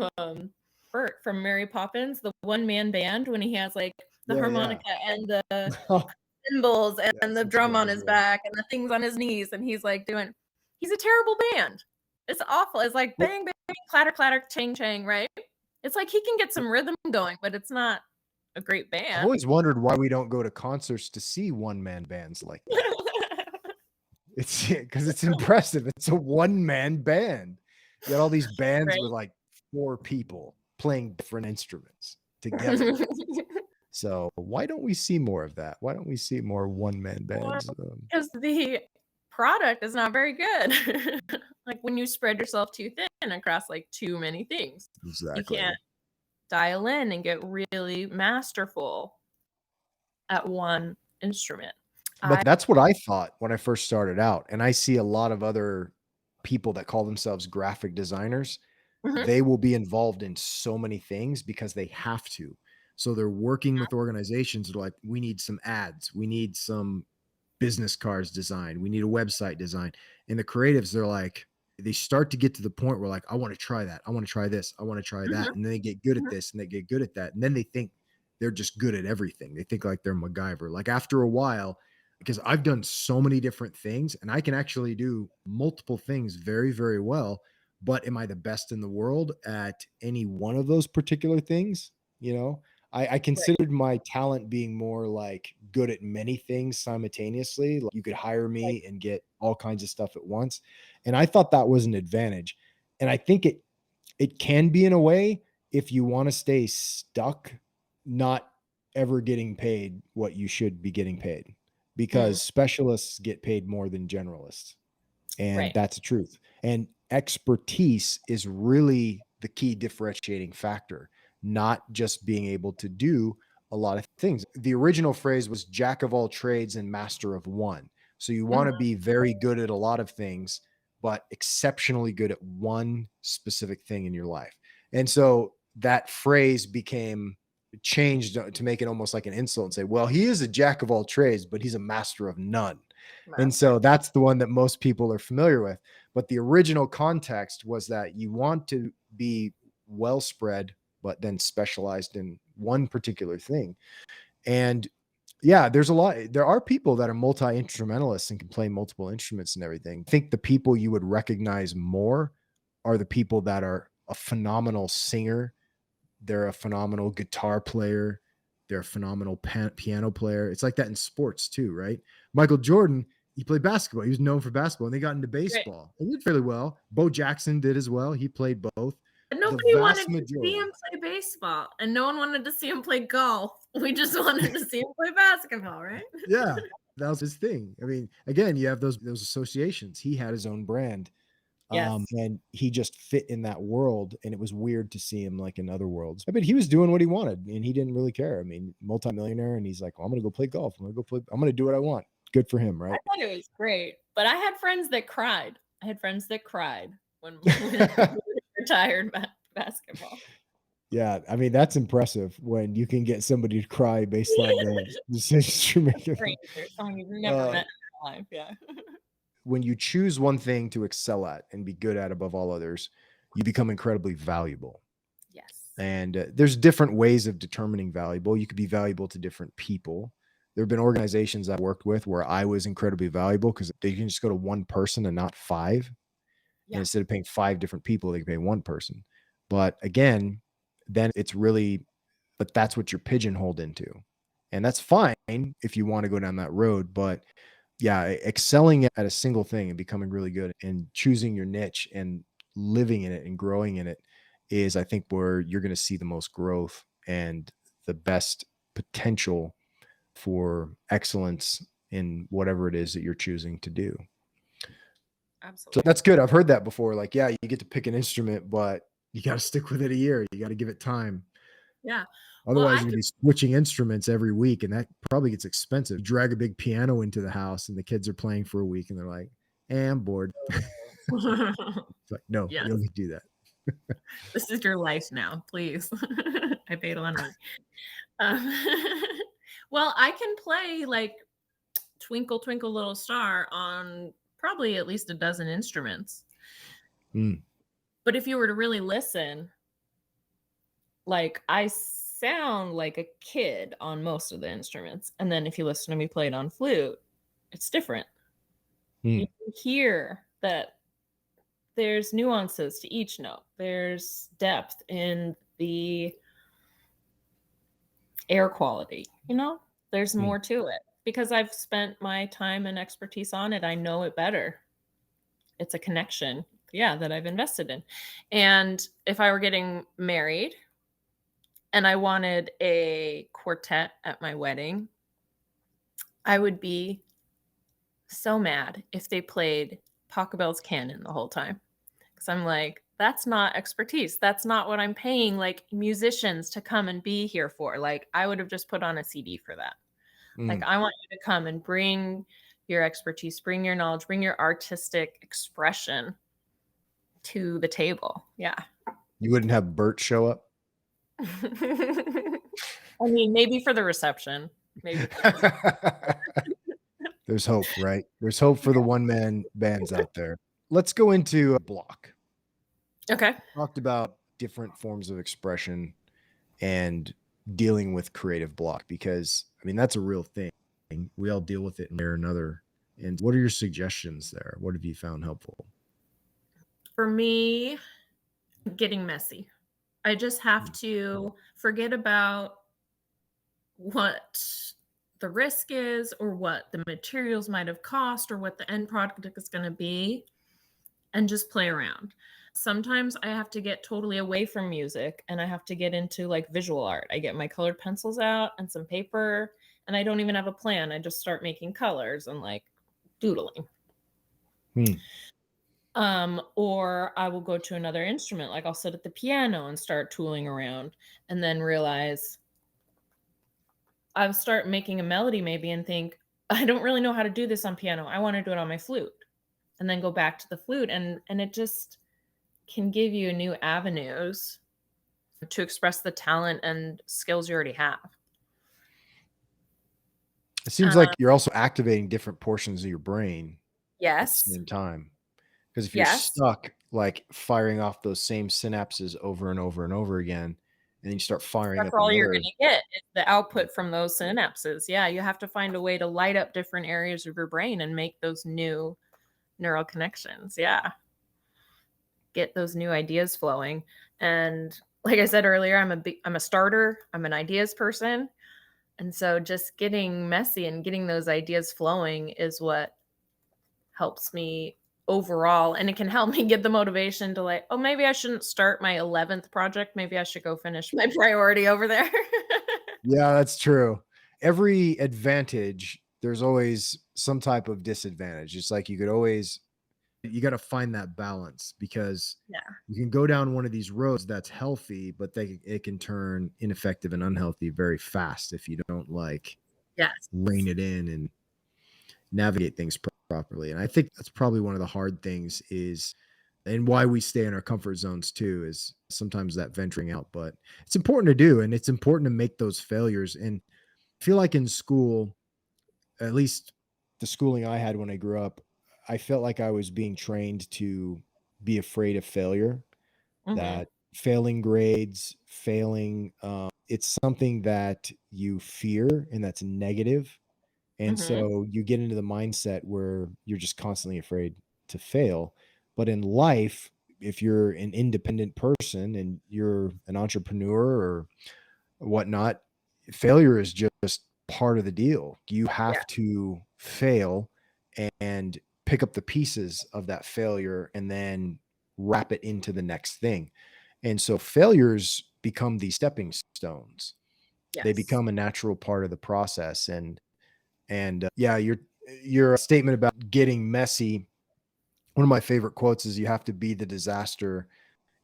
Bert from Mary Poppins, the one-man band, when he has like the harmonica and the cymbals and the drum on his back and the things on his knees, and he's like doing, he's a terrible band. It's awful. It's like bang, bang, clatter, clatter, chang, chang, right? It's like he can get some rhythm going, but it's not a great band. I've always wondered why we don't go to concerts to see one-man bands like that. It's because it's impressive. It's a one-man band. You got all these bands with like 4 people playing different instruments together. So why don't we see more of that? Why don't we see more one-man bands? Because the product is not very good. Like when you spread yourself too thin across like too many things, you can't dial in and get really masterful at one instrument. But that's what I thought when I first started out. And I see a lot of other people that call themselves graphic designers. They will be involved in so many things because they have to. So they're working with organizations that are like, we need some ads. We need some business cards designed. We need a website design. And the creatives, they're like, they start to get to the point where like, I want to try that. I want to try this. I want to try that. And then they get good at this and they get good at that. And then they think they're just good at everything. They think like they're MacGyver. Like after a while, because I've done so many different things and I can actually do multiple things very, very well. But am I the best in the world at any one of those particular things? You know, I Right. considered my talent being more like good at many things simultaneously. Like you could hire Like, me and get all kinds of stuff at once. And I thought that was an advantage. And I think it can be in a way if you want to stay stuck, not ever getting paid what you should be getting paid, mm, because specialists get paid more than generalists. And right. that's the truth. And expertise is really the key differentiating factor, not just being able to do a lot of things. The original phrase was jack of all trades and master of one. So you want to Mhm. be very good at a lot of things, but exceptionally good at one specific thing in your life. And so that phrase became changed to make it almost like an insult and say, well, he is a jack of all trades, but he's a master of none. And Master. so that's the one that most people are familiar with. But the original context was that you want to be well spread, but then specialized in one particular thing. And yeah, there are people that are multi instrumentalists and can play multiple instruments and everything. I think the people you would recognize more are the people that are a phenomenal singer, they're a phenomenal guitar player. They're a phenomenal piano player. It's like that in sports too, right? Michael Jordan, he played basketball. He was known for basketball, and they got into Right. baseball. He did fairly well. Bo Jackson did as well. He played both. But The nobody vast wanted to see him majority. play baseball, and no one wanted to see him play golf. We just wanted to see him play basketball, right? Yeah, that was his thing. I mean, again, you have those associations. He had his own brand. Yes. And he just fit in that world, and it was weird to see him like in other worlds. But he was doing what he wanted, and he didn't really care. I mean, multimillionaire, and he's like, well, I'm gonna go play golf. I'm gonna do what I want. Good for him, I right? thought it was great, but I had friends that cried. I had friends that cried when he retired basketball. Yeah, I mean, that's impressive when you can get somebody to cry based on the decisions you're making. Stranger, someone you've never Uh, met in your life, yeah. when you choose one thing to excel at and be good at above all others, you become incredibly valuable. Yes. And there's different ways of determining valuable. You could be valuable to different people. There have been organizations I've worked with where I was incredibly valuable because they can just go to one person and not five. And Yeah, instead of paying five different people, they can pay one person. But again, then it's really, but that's what you're pigeonholed into. And that's fine if you want to go down that road. But yeah, excelling at a single thing and becoming really good and choosing your niche and living in it and growing in it is, I think, where you're going to see the most growth and the best potential for excellence in whatever it is that you're choosing to do. So absolutely. that's good. I've heard that before. Like, yeah, you get to pick an instrument, but you got to stick with it a year. You got to give it time. Yeah. Well, Otherwise, I you're can gonna be switching instruments every week, and that probably gets expensive. You drag a big piano into the house, and the kids are playing for a week, and they're like, I'm bored. It's like, no, you Yes. don't do that. This is your life now, please. I paid a lot of money. Um, well, I can play like Twinkle Twinkle Little Star on probably at least a dozen instruments. Mm, But if you were to really listen, like I sound like a kid on most of the instruments. And then if you listen to me play it on flute, it's different. You mm, can hear that there's nuances to each note. There's depth in the air quality, there's mm. more to it because I've spent my time and expertise on it. I know it better. It's a connection, yeah, that I've invested in. And if I were getting married and I wanted a quartet at my wedding, I would be so mad if they played Pachelbel's Canon the whole time. Because I'm like, that's not expertise. That's not what I'm paying like musicians to come and be here for. Like, I would have just put on a CD for that. Like, Mm. I want you to come and bring your expertise, bring your knowledge, bring your artistic expression to the table. Yeah. You wouldn't have Bert show up. I mean, maybe for the reception. Maybe for the There's hope, right? There's hope for the one man bands out there. Let's go into a block. Okay. Talked about different forms of expression and dealing with creative block because I mean that's a real thing. We all deal with it in one way or another. And what are your suggestions there? What have you found helpful? For me, getting messy. I just have to forget about what the risk is or what the materials might have cost or what the end product is going to be, and just play around. Sometimes I have to get totally away from music and I have to get into like visual art. I get my colored pencils out and some paper, and I don't even have a plan. I just start making colors and like doodling. Hmm. Or I will go to another instrument. Like I'll sit at the piano and start tooling around and then realize I'll start making a melody maybe and think, I don't really know how to do this on piano. I want to do it on my flute. And then go back to the flute, and it just can give you new avenues to express the talent and skills you already have. It seems Uh, like you're also activating different portions of your brain at the yes. same time. Because if you're Yes. stuck, like, firing off those same synapses over and over and over again, and then you start firing That's up all you're another. going to get is the output from those synapses. Yeah. You have to find a way to light up different areas of your brain and make those new neural connections. Yeah. Get those new ideas flowing. And like I said earlier, I'm a starter. I'm an ideas person. And so just getting messy and getting those ideas flowing is what helps me overall. And it can help me get the motivation to like, oh, maybe I shouldn't start my 11th project. Maybe I should go finish my priority over there. Yeah, that's true. Every advantage, there's always some type of disadvantage. It's like you gotta find that balance because Yeah. you can go down one of these roads that's healthy, but it can turn ineffective and unhealthy very fast if you don't, like, Yes. rein it in and navigate things properly. And I think that's probably one of the hard things is and why we stay in our comfort zones too is sometimes that venturing out, but it's important to do and it's important to make those failures. And I feel like in school, at least the schooling I had when I grew up, I felt like I was being trained to be afraid of failure, Hmm. that failing grades, failing, it's something that you fear and that's negative. And Hmm. so you get into the mindset where you're just constantly afraid to fail. But in life, if you're an independent person and you're an entrepreneur or whatnot, failure is just part of the deal. You Yeah. have to fail and pick up the pieces of that failure and then wrap it into the next thing. And so failures become these stepping stones. They Yes. become a natural part of the process. And yeah, your statement about getting messy. One of my favorite quotes is, "You have to be the disaster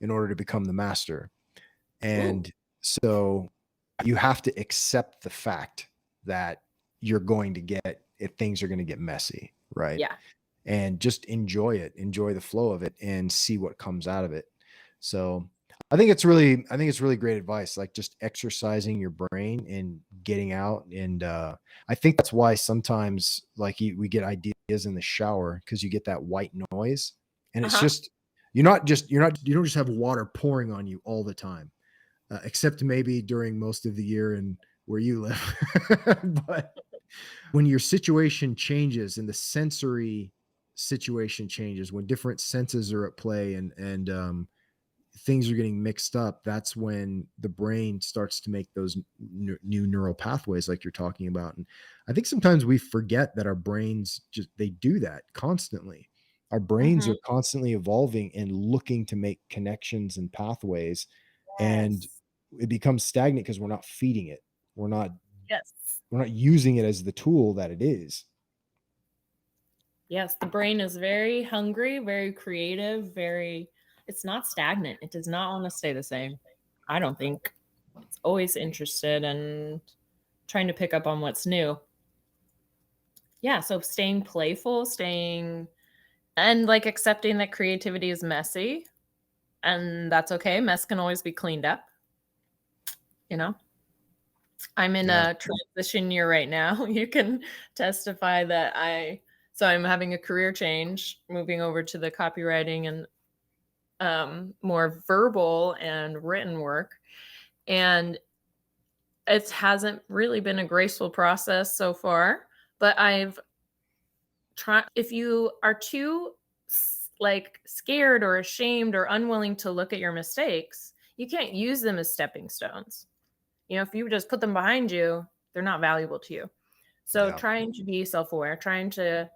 in order to become the master." Ooh. And so you have to accept the fact that you're going to get if things are going to get messy, right? Yeah. And just enjoy it, enjoy the flow of it and see what comes out of it. So I think it's really great advice, like just exercising your brain and getting out. And I think that's why sometimes like we get ideas in the shower because you get that white noise and it's Uh-huh. just you don't just have water pouring on you all the time, except maybe during most of the year and where you live. But when your situation changes and the sensory situation changes, when different senses are at play and things are getting mixed up, that's when the brain starts to make those new neural pathways like you're talking about. And I think sometimes we forget that our brains just they do that constantly. Our brains Hmm. are constantly evolving and looking to make connections and pathways, and Yes. it becomes stagnant because we're not feeding it. We're not Yes. we're not using it as the tool that it is. Yes, the brain is very hungry, very creative, it's not stagnant. It does not want to stay the same. I don't think. It's always interested and trying to pick up on what's new. Yeah, so staying playful, staying and like accepting that creativity is messy and that's okay. Mess can always be cleaned up, you know? I'm in Yeah. a transition year right now. You can testify that I'm having a career change, moving over to the copywriting and more verbal and written work. And it hasn't really been a graceful process so far, but I've tried. If you are too like scared or ashamed or unwilling to look at your mistakes, you can't use them as stepping stones. If you just put them behind you, they're not valuable to you. So Yeah. trying to be self-aware, trying to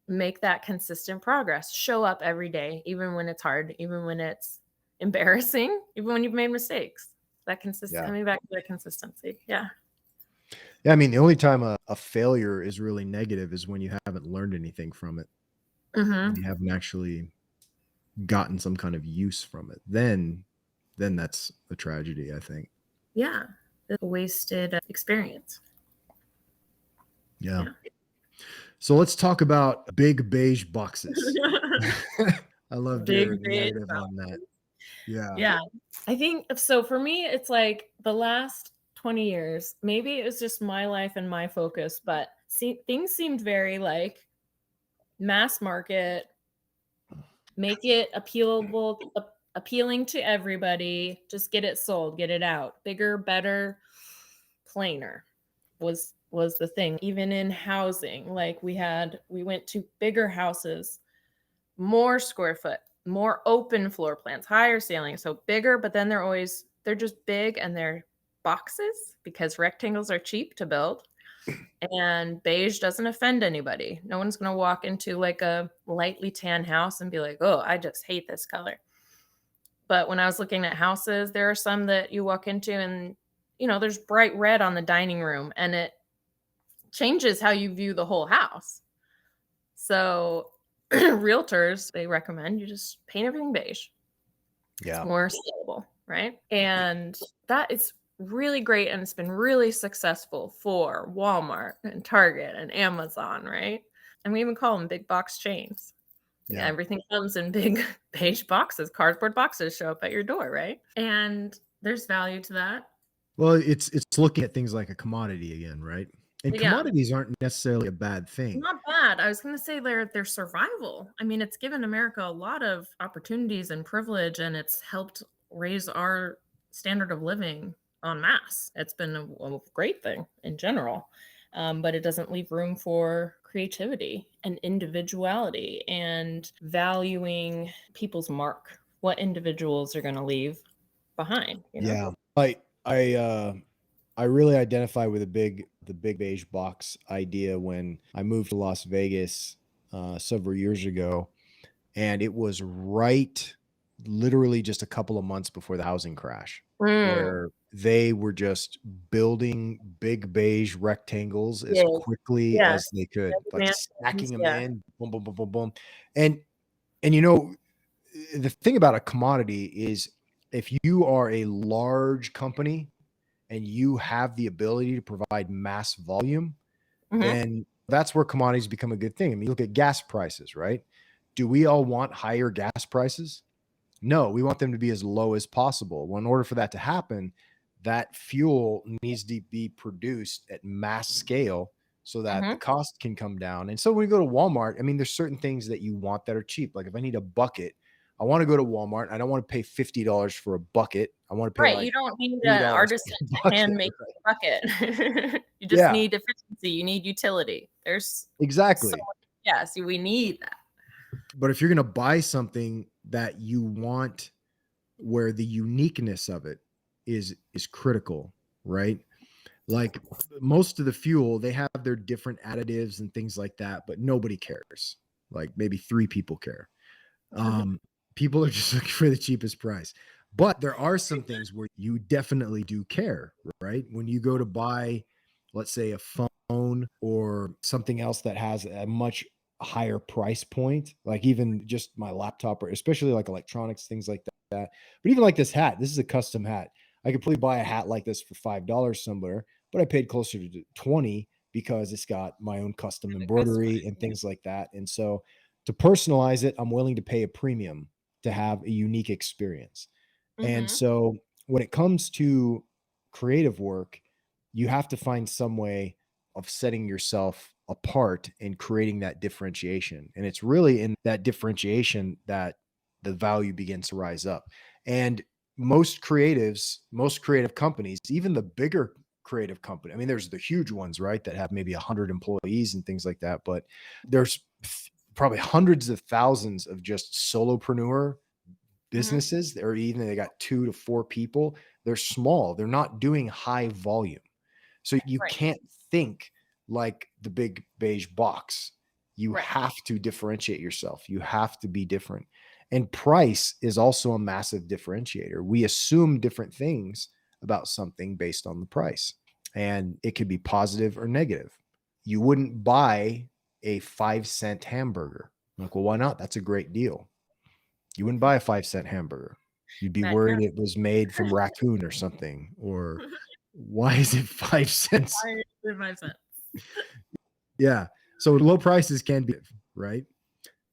make that consistent progress, show up every day, even when it's hard, even when it's embarrassing, even when you've made mistakes. That Yeah. coming back to that consistency. Yeah. Yeah. I mean, the only time a failure is really negative is when you haven't learned anything from it. When Mm-hmm. you haven't actually gotten some kind of use from it. Then that's a tragedy, I think. Yeah. The wasted experience. Yeah. Yeah. So let's talk about big beige boxes. I loved Big, your big. narrative on that. Yeah. Yeah. I think so for me, it's like the last 20 years, maybe it was just my life and my focus, but things seemed very like mass market, make it appealing to everybody, just get it sold, get it out. Bigger, better, plainer was the thing. Even in housing, like we went to bigger houses, more square foot, more open floor plans, higher ceilings, so bigger, but then they're just big and they're boxes because rectangles are cheap to build. And beige doesn't offend anybody. No one's going to walk into like a lightly tan house and be like, "Oh, I just hate this color." But when I was looking at houses, there are some that you walk into and there's bright red on the dining room and it changes how you view the whole house. So realtors, they recommend you just paint everything beige. It's Yeah. more stable, right? And that is really great and it's been really successful for Walmart and Target and Amazon, right? And we even call them big box chains. Yeah. Everything comes in big beige boxes, cardboard boxes show up at your door, right? And there's value to that. Well, it's looking at things like a commodity again, right? And Yeah. commodities aren't necessarily a bad thing. Not bad. I was going to say their survival. I mean, it's given America a lot of opportunities and privilege, and it's helped raise our standard of living en masse. It's been a great thing in general, but it doesn't leave room for creativity and individuality and valuing people's mark. What individuals are going to leave behind? Yeah. I really identify with the big beige box idea when I moved to Las Vegas several years ago, and it was literally just a couple of months before the housing crash, Mm, where they were just building big beige rectangles as yeah. quickly Yes. as they could, like stacking them Yeah. in, boom, boom, boom, boom, boom, and you know the thing about a commodity is if you are a large company and you have the ability to provide mass volume, Hmm. then that's where commodities become a good thing. I mean, look at gas prices, right? Do we all want higher gas prices? No, we want them to be as low as possible. Well, in order for that to happen, that fuel needs to be produced at mass scale so that the Hmm. cost can come down. And so when you go to Walmart, I mean, there's certain things that you want that are cheap. Like if I need a bucket, I want to go to Walmart. I don't want to pay $50 for a bucket. I want to pay Right, like you don't need an $3 artisan for a to hand bucket. make Right? a bucket. You just Yeah, need efficiency, you need utility. There's so exactly. much, yeah, see, we need that. But if you're going to buy something that you want where the uniqueness of it is critical, right? Like most of the fuel, they have their different additives and things like that, but nobody cares. Like maybe three people care. Um, People are just looking for the cheapest price. But there are some things where you definitely do care, right? When you go to buy, let's say, a phone or something else that has a much higher price point, like even just my laptop, or especially like electronics, things like that. But even like this hat, this is a custom hat. I could probably buy a hat like this for $5 somewhere, but I paid closer to 20 because it's got my own custom The customer. embroidery and things like that. And so to personalize it, I'm willing to pay a premium to have a unique experience. And Mhm, so when it comes to creative work, you have to find some way of setting yourself apart and creating that differentiation. And it's really in that differentiation that the value begins to rise up. And most creative companies, even the bigger creative company, I mean, there's the huge ones, right, that have maybe 100 employees and things like that. But there's probably hundreds of thousands of just solopreneur mhm, businesses, or even they got 2 to 4 people. They're small. They're not doing high volume. So you Right. can't think like the big beige box. You Right. have to differentiate yourself. You have to be different. And price is also a massive differentiator. We assume different things about something based on the price, and it could be positive or negative. You wouldn't buy a 5-cent hamburger. Like, well, why not? That's a great deal. You wouldn't buy a 5-cent hamburger. You'd be Matt, worried it was made from raccoon or something. Or why is it 5 cents? why is it 5 cents? Yeah. So low prices can be, right?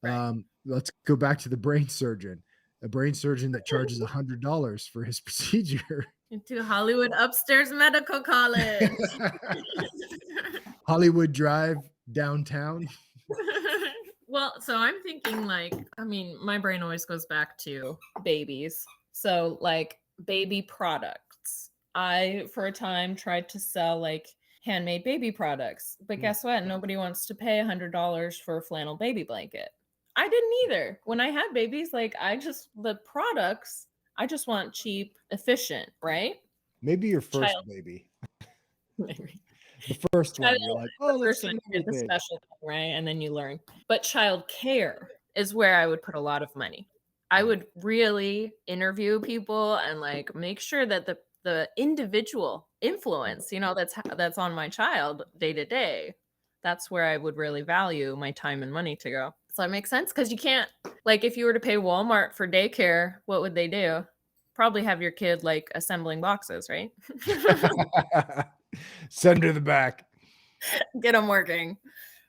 Right. Let's go back to the brain surgeon. A brain surgeon that charges $100 for his procedure. Into Hollywood Upstairs Medical College. Hollywood Drive downtown. Well, so I'm thinking like, I mean, my brain always goes back to babies. So like baby products. I, for a time, tried to sell like handmade baby products. But guess what? Nobody wants to pay $100 for a flannel baby blanket. I didn't either. When I had babies, like the products, I just want cheap, efficient, right? Maybe your first Child. baby. Maybe. The first one, you're like, oh, The let's first get one, a you get the big. special thing, right? And then you learn. But child care is where I would put a lot of money. I would really interview people and like make sure that the individual influence, that's on my child day to day. That's where I would really value my time and money to go. Does that make sense? Because you can't, like, if you were to pay Walmart for daycare, what would they do? Probably have your kid like assembling boxes, right? Send her to the back. Get them working,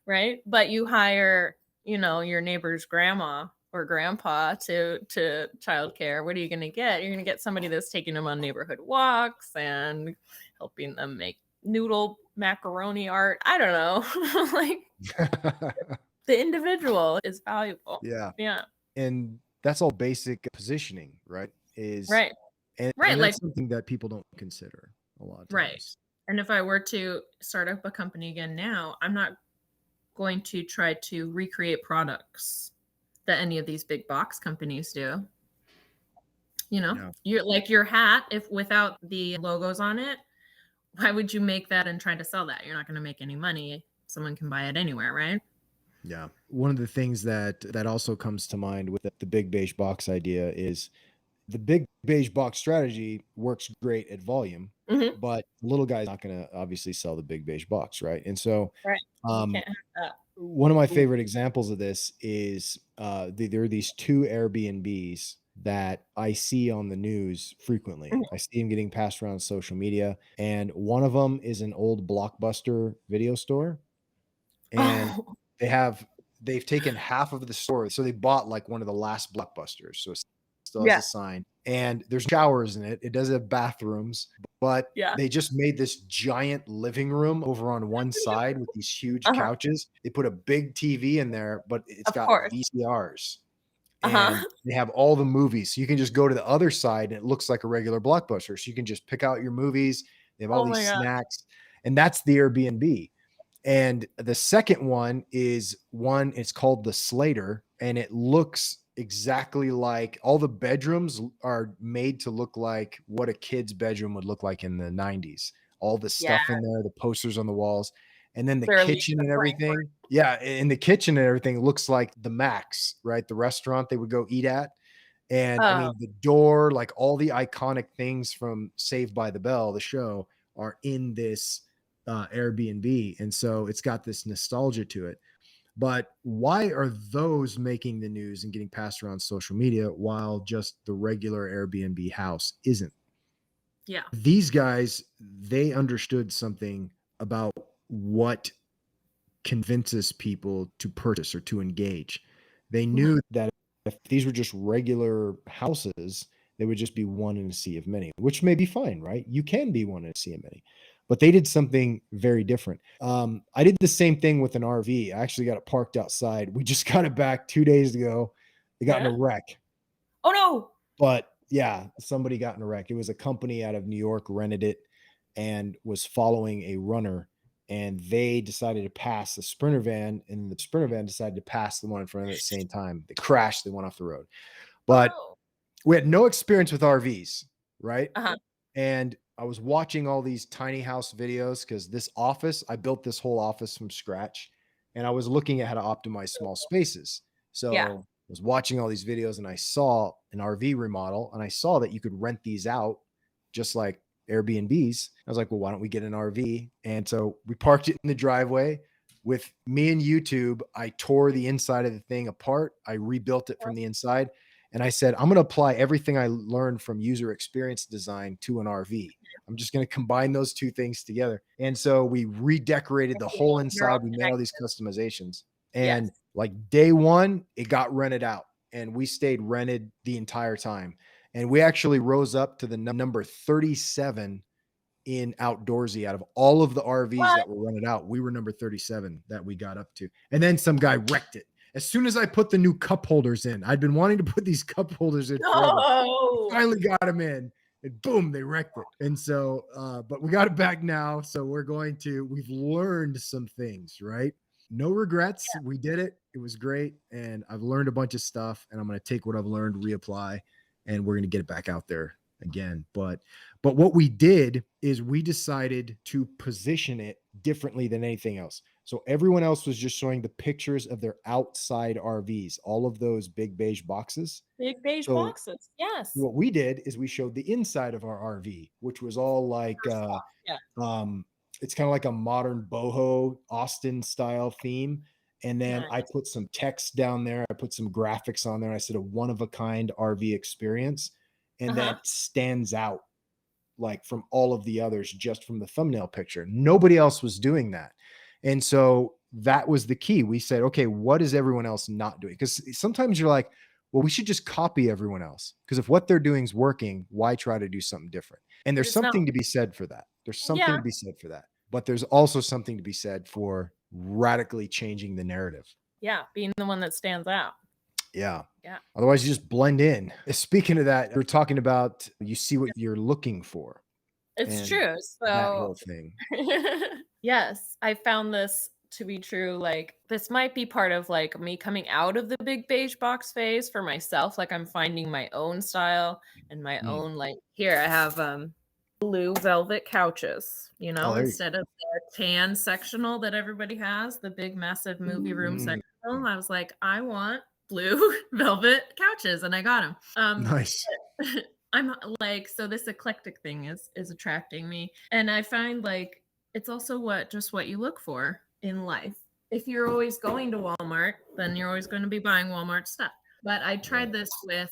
right? But you hire, your neighbor's grandma or grandpa to childcare. What are you going to get? You're going to get somebody that's taking them on neighborhood walks and helping them make noodle macaroni art. I don't know. Like, the individual is valuable. Yeah. Yeah. And that's all basic positioning, right? Right. And Right. that's Like, something that people don't consider a lot of times. right. And if I were to start up a company again now, I'm not going to try to recreate products that any of these big box companies do. Yeah. You're like your hat, if without the logos on it, why would you make that and try to sell that? You're not going to make any money. Someone can buy it anywhere, right? Yeah. One of the things that also comes to mind with the big beige box idea is the big beige box strategy works great at volume, Mm-hmm. but the little guy's not going to obviously sell the big beige box, right? And so, Right. You um, can't have that. one of my favorite examples of this is there are these 2 Airbnbs that I see on the news frequently. Mhm. I see them getting passed around social media, and one of them is an old Blockbuster video store, and Oh, they've taken half of the store. So they bought like one of the last Blockbusters. So it still has yeah. a sign, and there's showers in it. It does have bathrooms, but Yeah. they just made this giant living room over on one side with these huge Uh-huh. couches. They put a big TV in there, but it's Of got course. VCRs. Uh-huh. And they have all the movies. So you can just go to the other side and it looks like a regular Blockbuster. So you can just pick out your movies. They have all Oh my these God. snacks. And that's the Airbnb. And the second one is it's called the Slater, and it looks exactly like all the bedrooms are made to look like what a kid's bedroom would look like in the 90s. All the Yeah. stuff in there, the posters on the walls, and then the They're kitchen and Lisa everything. Yeah, and the kitchen and everything looks like the Max, right? The restaurant they would go eat at. And I Oh, mean, the door, like all the iconic things from Saved by the Bell, the show, are in this Airbnb. And so it's got this nostalgia to it. But why are those making the news and getting passed around social media while just the regular Airbnb house isn't? yeah. These guys, they understood something about what convinces people to purchase or to engage. They knew that if these were just regular houses, they would just be one in a sea of many, which may be fine, right? You can be one in a sea of many, but they did something very different. I did the same thing with an RV. I actually got it parked outside. We just got it back 2 days ago. It got in a Yeah. wreck, Oh no. but yeah, somebody got in a wreck. It was a company out of New York rented it and was following a runner, and they decided to pass the Sprinter van, and the Sprinter van decided to pass the one in front of it at the same time. They crashed. They went off the road. Oh But no. we had no experience with RVs, right? Uh-huh. And I was watching all these tiny house videos because this office, I built this whole office from scratch, and I was looking at how to optimize small spaces. Yeah. So I was watching all these videos and I saw an RV remodel and I saw that you could rent these out just like Airbnbs. I was like, well, why don't we get an RV? And so we parked it in the driveway with me and YouTube. I tore the inside of the thing apart. I rebuilt it from the inside. And I said, I'm going to apply everything I learned from user experience design to an RV. I'm just going to combine those two things together. And so we redecorated the whole You're all inside. We made all these customizations. And Yes. like day one, it got rented out and we stayed rented the entire time. And we actually rose up to the number 37 in outdoorsy out of all of the RVs What? that were rented out. We were number 37 that we got up to. And then some guy wrecked it. As soon as I put the new cup holders in, I'd been wanting to put these cup holders in forever. No. Finally got them in. And boom, they wrecked it. And so, but we got it back now. So we've learned some things, right? No regrets. Yeah. We did it. It was great. And I've learned a bunch of stuff and I'm going to take what I've learned, reapply, and we're going to get it back out there again. But what we did is we decided to position it differently than anything else. So everyone else was just showing the pictures of their outside RVs, all of those big beige boxes. Big beige So boxes. Yes. what we did is we showed the inside of our RV, which was all like, Yeah. it's kind of like a modern boho Austin style theme. And then Nice. I put some text down there. I put some graphics on there. I said a one of a kind RV experience. And that stands out like from all of the others, just from the thumbnail picture. Nobody else was doing that. And so that was the key. We said, okay, what is everyone else not doing? Because sometimes you're like, well, we should just copy everyone else. Because if what they're doing is working, why try to do something different? And there's something to be said for that. There's something to be said for that. But there's also something to be said for radically changing the narrative. Yeah. Being the one that stands out. Yeah. Yeah. Otherwise, you just blend in. Speaking of that, we're talking about you see what you're looking for. It's true. That So whole thing. yes, I found this to be true. Like this might be part of like me coming out of the big beige box phase for myself. Like I'm finding my own style and my own, like here I have blue velvet couches, you know, instead of the tan sectional that everybody has, the big massive movie room sectional. I was like, I want blue velvet couches, and I got them. Nice. I'm like, so this eclectic thing is attracting me, and I find like it's also what you look for in life. If you're always going to Walmart, then you're always going to be buying Walmart stuff. But I tried this with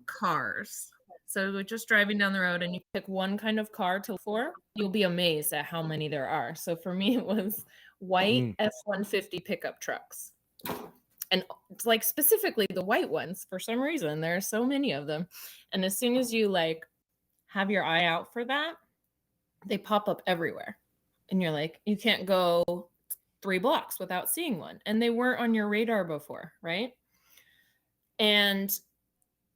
cars. So we're just driving down the road and you pick one kind of car to look for, you'll be amazed at how many there are. So for me, it was white F-150 pickup trucks. And it's like specifically the white ones, for some reason, there are so many of them. And as soon as you like have your eye out for that, they pop up everywhere. And you're like, you can't go 3 blocks without seeing one. And they weren't on your radar before, right? And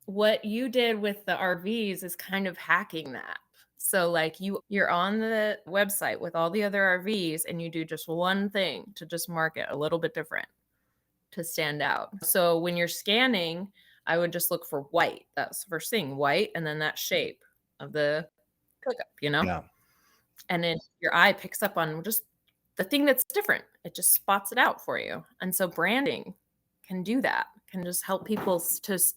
what you did with the RVs is kind of hacking that. So like you're on the website with all the other RVs and you do just one thing to just mark it a little bit different to stand out. So when you're scanning, I would just look for white. That's the first thing, white, and then that shape of the pickup, you know? Yeah. And then your eye picks up on just the thing that's different. It just spots it out for you. And so branding can do that, can just help people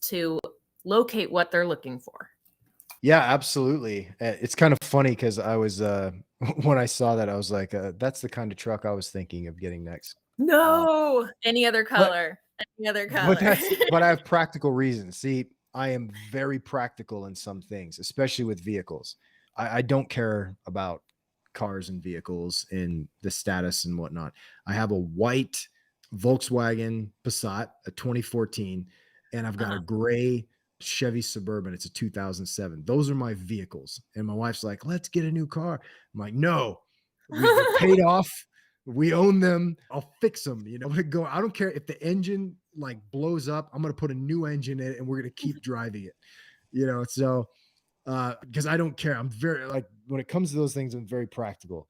to locate what they're looking for. Yeah, absolutely. It's kind of funny because I was, when I saw that, I was like, that's the kind of truck I was thinking of getting next. No, any other color. Any other color. But I have practical reasons. See, I am very practical in some things, especially with vehicles. I don't care about cars and vehicles and the status and whatnot. I have a white Volkswagen Passat, a 2014, and I've got a gray Chevy Suburban. It's a 2007. Those are my vehicles. And my wife's like, let's get a new car. I'm like, no, we're paid off. We own them. I'll fix them. You know, I don't care if the engine like blows up. I'm going to put a new engine in it and we're going to keep driving it, you know? So, because I don't care. I'm very like, when it comes to those things, I'm very practical.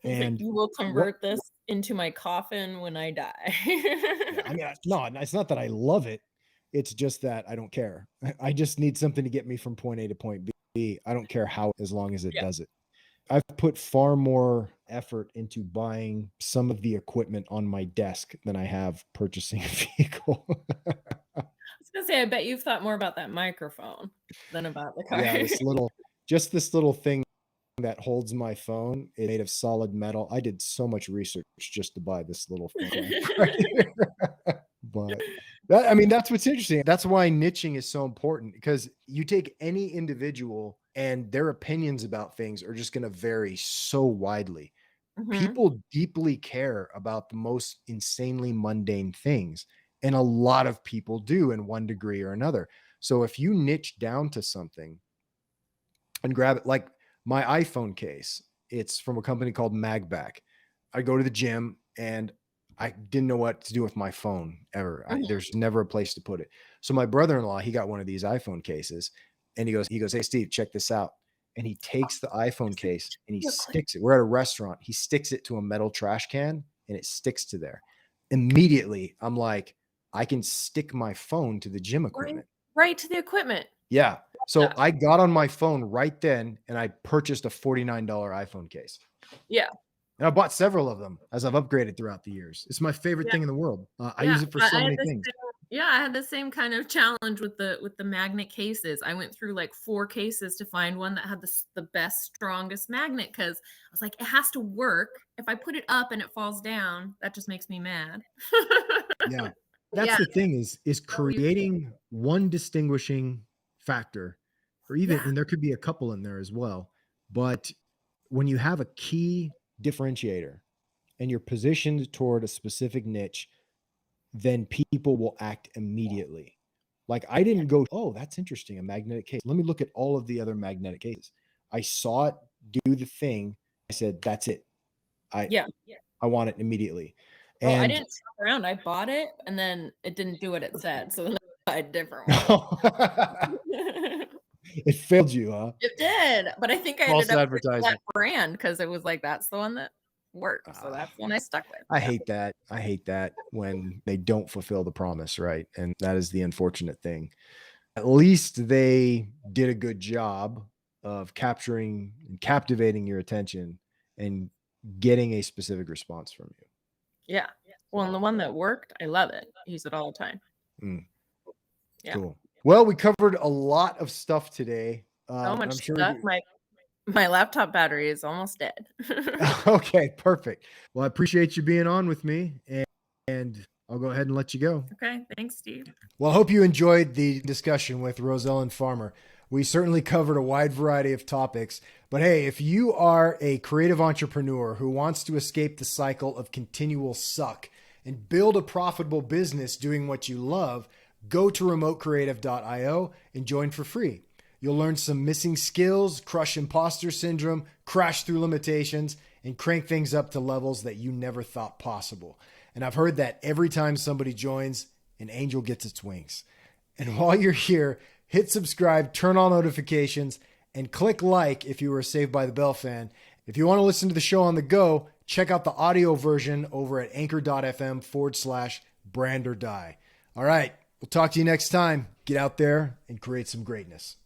And you will convert this into my coffin when I die. Yeah, I mean, no, it's not that I love it. It's just that I don't care. I just need something to get me from point A to point B. I don't care how, as long as it does it. I've put far more effort into buying some of the equipment on my desk than I have purchasing a vehicle. I was gonna say, I bet you've thought more about that microphone than about the car. Yeah, this little thing that holds my phone is made of solid metal. I did so much research just to buy this little thing right here. But I mean, that's what's interesting. That's why niching is so important, because you take any individual and their opinions about things are just going to vary so widely. Mhm. People deeply care about the most insanely mundane things, and a lot of people do in one degree or another. So if you niche down to something and grab it, like my iPhone case, it's from a company called Magback. I go to the gym and I didn't know what to do with my phone ever. Mhm. There's never a place to put it. So my brother-in-law, he got one of these iPhone cases, and he goes, "Hey Steve, check this out." And he takes the iPhone It's like, case and he "Yeah, click." sticks it. We're at a restaurant. He sticks it to a metal trash can and it sticks to there. Immediately, I'm like, I can stick my phone to the gym Right equipment. right to the equipment. Yeah. So Yeah. I got on my phone right then and I purchased a $49 iPhone case. Yeah. And I bought several of them as I've upgraded throughout the years. It's my favorite Yeah. thing in the world. I Yeah. use it for I so had many the things. same yeah, I had the same kind of challenge with the magnet cases. I went through, like, 4 cases to find one that had the best, strongest magnet, because I was like, "It has to work. If I put it up and it falls down, that just makes me mad." Yeah. That's Yeah, the thing is so useful. creating one distinguishing factor, or even, Yeah. and there could be a couple in there as well. But when you have a key differentiator and you're positioned toward a specific niche, then people will act immediately. Like I Yeah. didn't go, "Oh, that's interesting, a magnetic case. Let me look at all of the other magnetic cases." I saw it do the thing. I said, "That's it. I Yeah. I want it immediately." Oh, I And didn't shop around. I bought it, and then it didn't do what it said, so then I buy a different one. it failed you, huh? It did, but I think I ended False up with that advertising. brand because it was like, that's the one that worked, so Ah, that's the one I stuck with. I Yeah. hate that. I hate that when they don't fulfill the promise, right? And that is the unfortunate thing. At least they did a good job of capturing and captivating your attention and getting a specific response from you. Yeah. Well, and the one that worked, I love it. I use it all the time. Mm, Yeah. cool. Well, we covered a lot of stuff today. So And much I'm sure stuff. My laptop battery is almost dead. okay, perfect. Well, I appreciate you being on with me, and I'll go ahead and let you go. Okay, thanks, Steve. Well, I hope you enjoyed the discussion with Roselle and Farmer. We certainly covered a wide variety of topics. But hey, if you are a creative entrepreneur who wants to escape the cycle of continual suck and build a profitable business doing what you love, go to remotecreative.io and join for free. You'll learn some missing skills, crush imposter syndrome, crash through limitations, and crank things up to levels that you never thought possible. And I've heard that every time somebody joins, an angel gets its wings. And while you're here, hit subscribe, turn on notifications, and click like if you were a Saved by the Bell fan. If you want to listen to the show on the go, check out the audio version over at anchor.fm/brand or die. All right, we'll talk to you next time. Get out there and create some greatness.